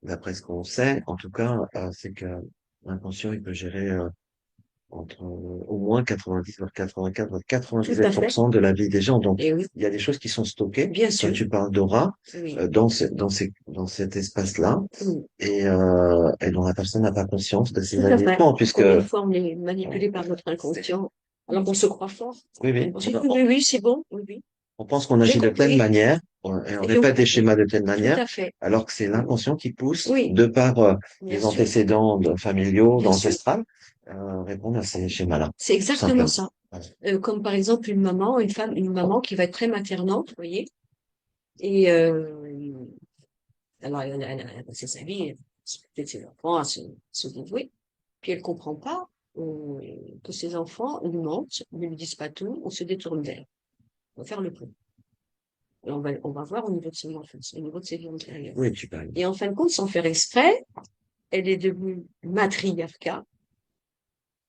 d'après ce qu'on sait, en tout cas, c'est que l'inconscient, il peut gérer entre au moins 90, voire 84, voire Tout à fait. 97% de la vie des gens. Donc, Et oui, il y a des choses qui sont stockées. bien Quand sûr. tu parles d'aura, Oui. dans cet espace-là, Oui. et dont la personne n'a pas conscience de ses Tout à fait. agissements, puisque, Combien de fois on est manipulé par notre inconscient alors qu'on se croit fort. oui, On oui, pense, oui, oui, oui, c'est bon, oui, oui. on pense qu'on J'ai agit de telle compris. manière, et on Et répète des oui, schémas de telle tout manière, à fait. alors que c'est l'inconscient qui pousse, Oui, de par bien des sûr, antécédents familiaux, bien sûr. ancestrales, répondre à ces schémas-là, C'est tout exactement simplement. ça. Voilà. Comme par exemple une maman qui va être très maternante, vous voyez. Et alors elle a passé sa vie, peut-être ses enfants se dévouer. Puis elle comprend pas que ses enfants lui mentent, ne lui disent pas tout, on se détourne d'elle. On va faire le point. Et on va voir au niveau de son enfance, au niveau de ses vies antérieures. Oui, tu parles. Et en fin de compte, sans faire exprès, elle est devenue matriarcat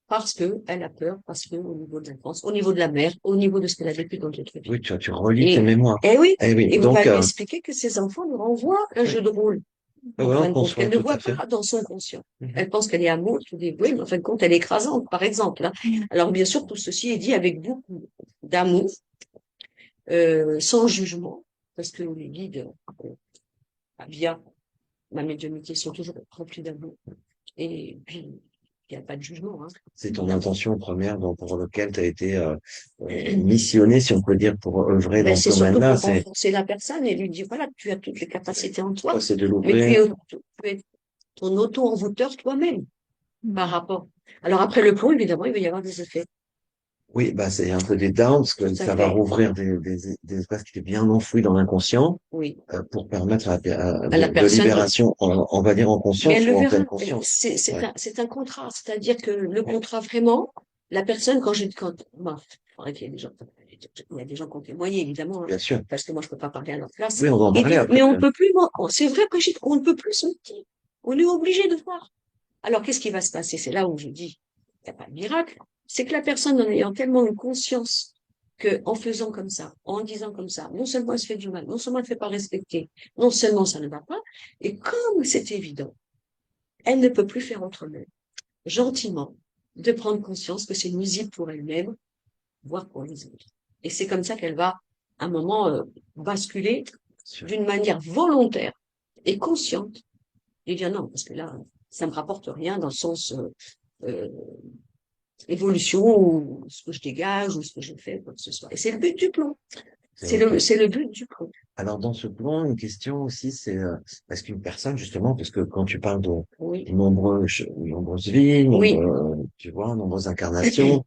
parce que elle a peur, parce que au niveau de l'enfance, au niveau de la mère, au niveau de ce qu'elle a vécu dans d'autres vies. Oui, tu relis tes Et, mémoires. et oui, Eh oui, et on va donc, lui expliquer que ses enfants lui renvoient un oui, jeu de rôle, ouais, en ouais, fin on de compte, conçoit qu'elle ne tout voit à fait. pas dans son conscient. Mhm. Elle pense qu'elle est amour, tout dévouée, mais en fin de compte, elle est écrasante, par exemple, hein. Alors, bien sûr, tout ceci est dit avec beaucoup d'amour, sans jugement, parce que les guides, via ma médiumnité, sont toujours remplis d'amour. Et puis, il n'y a pas de jugement, hein. C'est ton Voilà. intention première donc, pour laquelle tu as été missionné, si on peut dire, pour œuvrer Ben, dans ce c'est surtout domaine-là. pour renforcer la personne et lui dire, voilà, tu as toutes les capacités en toi, C'est de mais l'ouvrir. tu es ton auto-envoûteur toi-même par rapport. Alors après le plomb, évidemment, il va y avoir des effets. Oui, bah, c'est un peu des downs, parce que Tout à ça va fait. rouvrir des espaces qui étaient bien enfouis dans l'inconscient, Oui. pour permettre À la de personne, oui. libération, on va dire en Mais elle conscience le ou en verra. pleine conscience. Ouais. C'est un contrat. C'est-à-dire que le contrat, vraiment, la personne, bon, il y a des gens, il y a des gens qui ont témoigné, évidemment, hein, Bien sûr. parce que moi, je peux pas parler à leur place. Oui, on va en Ils parler disent, après. mais on peut plus, c'est vrai, Brigitte, on ne peut plus se mentir. On est obligé de voir. Alors, qu'est-ce qui va se passer? C'est là où je dis, il n'y a pas de miracle. C'est que la personne, en ayant tellement une conscience que, en faisant comme ça, en disant comme ça, non seulement elle se fait du mal, non seulement elle ne fait pas respecter, non seulement ça ne va pas, et comme c'est évident, elle ne peut plus faire autrement, gentiment, de prendre conscience que c'est nuisible pour elle-même, voire pour les autres. Et c'est comme ça qu'elle va, à un moment, basculer Sûr. d'une manière volontaire et consciente, et dire non, parce que là, ça me rapporte rien dans le sens euh, évolution ou ce que je dégage ou ce que je fais, quoi que ce soit. Et c'est le but du plan. C'est OK. C'est le but du plan. Alors, dans ce plan, une question aussi, c'est est-ce qu'une personne, justement, parce que quand tu parles Oui, de nombreuses vies, oui, tu vois, nombreuses incarnations,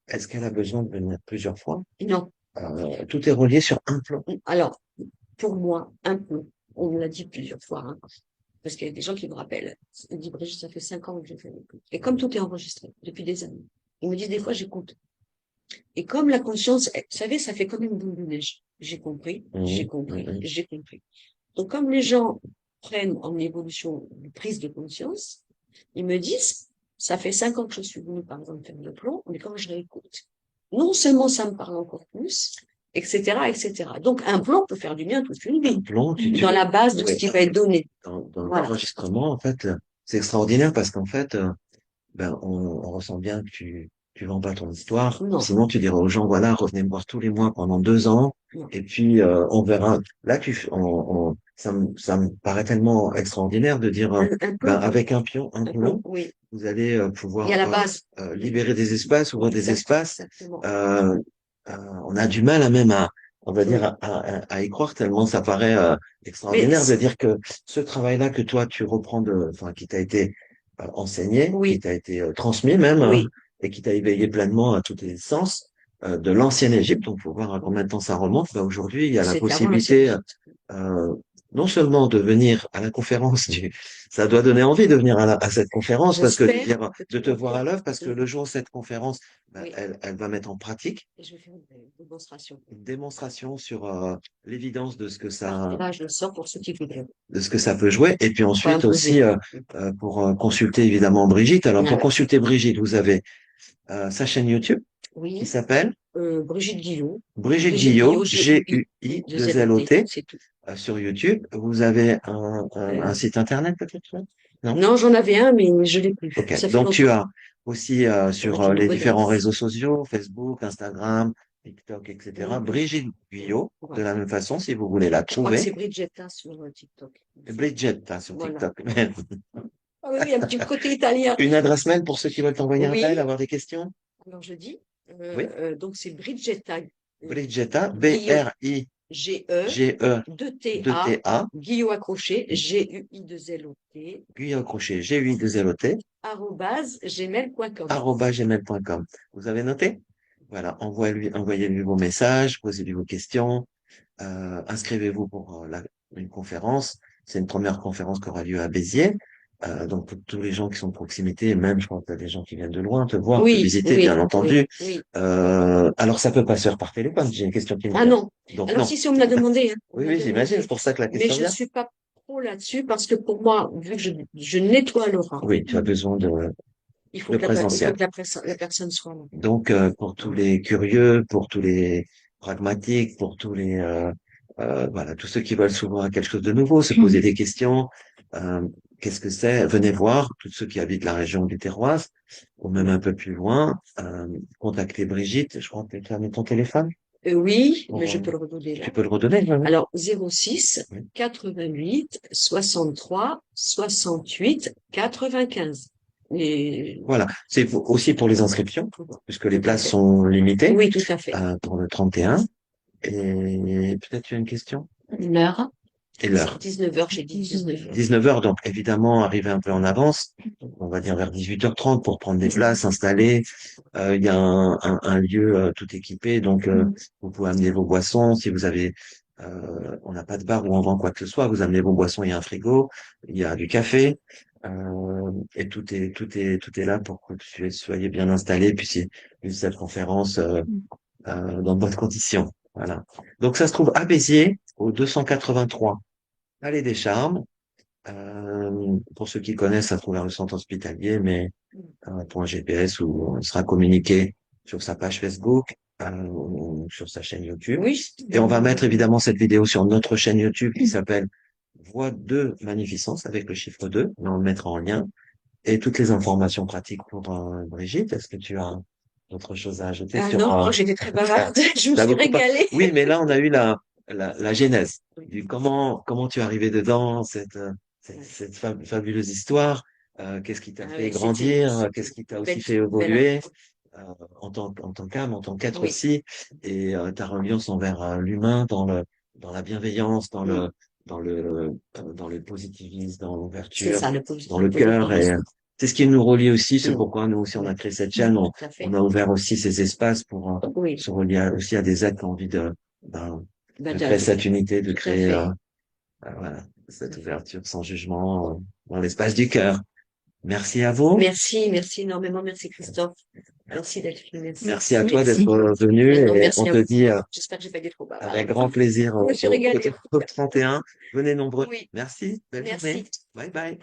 est-ce qu'elle a besoin de venir plusieurs fois? non. Tout est relié sur un plan. Alors, pour moi, un peu, on me l'a dit plusieurs fois, hein, parce qu'il y a des gens qui me rappellent. Ils me disent, Brigitte, ça fait 5 ans que j'ai fait l'écoute. Et comme tout est enregistré depuis des années, ils me disent des fois, j'écoute. Et comme la conscience, vous savez, ça fait comme une boule de neige. J'ai compris, j'ai Mhm, compris, mhm. j'ai compris. Donc, comme les gens prennent en évolution une prise de conscience, ils me disent, ça fait 5 ans que je suis venue, par exemple, faire le plan, mais quand je réécoute, non seulement ça me parle encore plus, etc., etc. Donc, un plan peut faire du bien toute une Un vie, plan, dans la base de ce oui, qui va être donné. dans Voilà. l'enregistrement, en fait, c'est extraordinaire parce qu'en fait, ben, on ressent bien que tu vends pas ton histoire. Non, Sinon, tu diras aux gens, voilà, revenez me voir tous les mois pendant 2 ans. non. Et puis, on verra. Là, ça me paraît tellement extraordinaire de dire, Un ben, plan, avec un pion, un un plan, boulon, oui. vous allez Et à pouvoir la base, libérer des espaces, ouvrir des espaces. exactement. Euh, on a du mal à même à, on va dire, Oui. à y croire tellement ça paraît Mais extraordinaire de dire que ce travail-là que toi tu reprends enfin, qui t'a été enseigné, qui oui, t'a été transmis même, hein, oui, et qui t'a éveillé pleinement à tous les sens de l'ancienne Égypte. Donc, faut voir à combien de temps ça remonte. Bah, aujourd'hui, il y a la c'était avant l'ancienne possibilité Égypte. euh, non seulement de venir à la conférence ça doit donner envie de venir à cette conférence parce que de J'espère dire, que de tu te vas voir à venir. l'œuvre parce que le jour où cette conférence, ben, Oui, elle va mettre en pratique et je vais faire une démonstration. une démonstration sur l'évidence Là, je le sors pour ceux qui voudraient. de ce que ça peut jouer et puis Pas ensuite imposer. aussi pour consulter évidemment Brigitte. Alors pour Voilà. consulter Brigitte, vous avez sa chaîne YouTube qui Oui, s'appelle Brigitte Guillot. Brigitte Brigitte Guillot, Guillot, G-U-I, de Z-O-T, Guillotot, c'est tout. sur YouTube. Vous avez un Euh, site internet peut-être? Non? non, j'en avais un, mais je l'ai plus. Ok. Ça fait Donc tu longtemps. as aussi Faudrait sur que je me les différents redresse. réseaux sociaux, Facebook, Instagram, TikTok, etc. Mhm. Brigitte Guyot, de Voilà. la même façon, si vous voulez la Je crois que trouver. c'est Bridgetta sur TikTok. Bridget, hein, sur Voilà. TikTok. Ah oui, oui, un petit côté italien. Une adresse mail pour ceux qui veulent t'envoyer un mail, Oui, avoir des questions? alors je dis, Oui. donc c'est Bridgetta Bridgetta, Guillot, B-R-I-G-E, G-E, 2-T-A, T-A, Guillot accroché, G-U-I-2-L-O-T, Guillot crochet, G-U-I-2-L-O-T, arrobase gmail.com. @gmail.com. Vous avez noté? Voilà, envoyez-lui vos messages, posez-lui vos questions, inscrivez-vous pour une conférence. C'est une première conférence qui aura lieu à Béziers. Donc, pour tous les gens qui sont de proximité, même, je pense, qu'il y a des gens qui viennent de loin te voir, te Oui, visiter, bien oui, oui, entendu. oui. Alors, ça peut pas se faire par téléphone. J'ai une question qui me Ah vient. non. Donc, Alors non. si on me l'a demandé, hein, on me Oui, l'a oui, j'imagine. C'est demandé. pour ça que la Mais question je vient. suis pas trop là-dessus parce que pour moi, vu que je nettoie l'aura, Oui, tu as besoin de il faut présentiel. que la personne soit là. Donc, pour tous les curieux, pour tous les pragmatiques, pour tous les voilà, tous ceux qui veulent s'ouvrir à quelque chose de nouveau, se poser des questions, euh, qu'est-ce que c'est? Venez voir, tous ceux qui habitent la région du Terroise, ou même un peu plus loin, contactez Brigitte. Je crois que tu as mis ton téléphone Oui, mais pour, je peux le redonner tu là. peux le redonner, oui. Alors 06 Oui. 88 63 68 95. Et Voilà, c'est aussi pour les inscriptions, puisque les tout à places fait. sont limitées Oui, tout à fait. pour le 31. Et peut-être tu as une question? L'heure, Et c'est l'heure. 19h, j'ai dit 19h. 19 heures, donc évidemment, arriver un peu en avance, on va dire vers 18h30 pour prendre des places, s'installer. Il y a un lieu tout équipé, donc vous pouvez amener vos boissons. Si vous avez, on n'a pas de bar où on vend quoi que ce soit, vous amenez vos boissons, il y a un frigo, il y a du café, et tout est là pour que vous soyez bien installés, puissiez vivre cette conférence dans de bonnes conditions. Voilà. Donc ça se trouve à Béziers, au 283 Allée des Charmes. Pour ceux qui connaissent, ça se trouve vers le centre hospitalier, mais pour un GPS où on sera communiqué sur sa page Facebook, ou sur sa chaîne YouTube. Oui, Et on va mettre évidemment cette vidéo sur notre chaîne YouTube qui s'appelle Voix de Magnificence avec le chiffre 2. On le mettra en lien. Et toutes les informations pratiques pour Brigitte. Est-ce que tu as d'autres choses à ajouter ah sur non, oh, j'étais très bavarde, je me t'as suis beaucoup pas. régalée. Oui, mais là, on a eu la genèse du comment tu es arrivé dedans, cette fabuleuse histoire. Qu'est-ce qui t'a Ah fait oui, grandir? c'était Qu'est-ce qui t'a une aussi fait belle évoluer aventure. en tant qu'âme, en tant qu'être Oui, aussi, et ta reliance envers l'humain, dans la bienveillance, mm, dans le positivisme, dans c'est l'ouverture, ça, dans le le cœur. Et positivisme. c'est ce qui nous relie aussi. C'est Mm, pourquoi nous aussi on oui, a créé cette chaîne. tout à On fait. a ouvert aussi ces espaces pour Oui, se relier aussi à des êtres qui ont envie ben, bah, de créer cette unité, de tout à créer fait. voilà, Tout cette à fait. ouverture sans jugement dans l'espace du cœur. Merci à vous. Merci, merci énormément, merci Christophe. Merci Delphine, merci. Merci à toi Merci. d'être venu Non, et on merci à te vous. dit J'espère que j'ai pas été trop avec bavarde. grand plaisir Je me suis régalée. au 31. Venez nombreux. Oui, Merci. Belle journée. merci. Bye bye.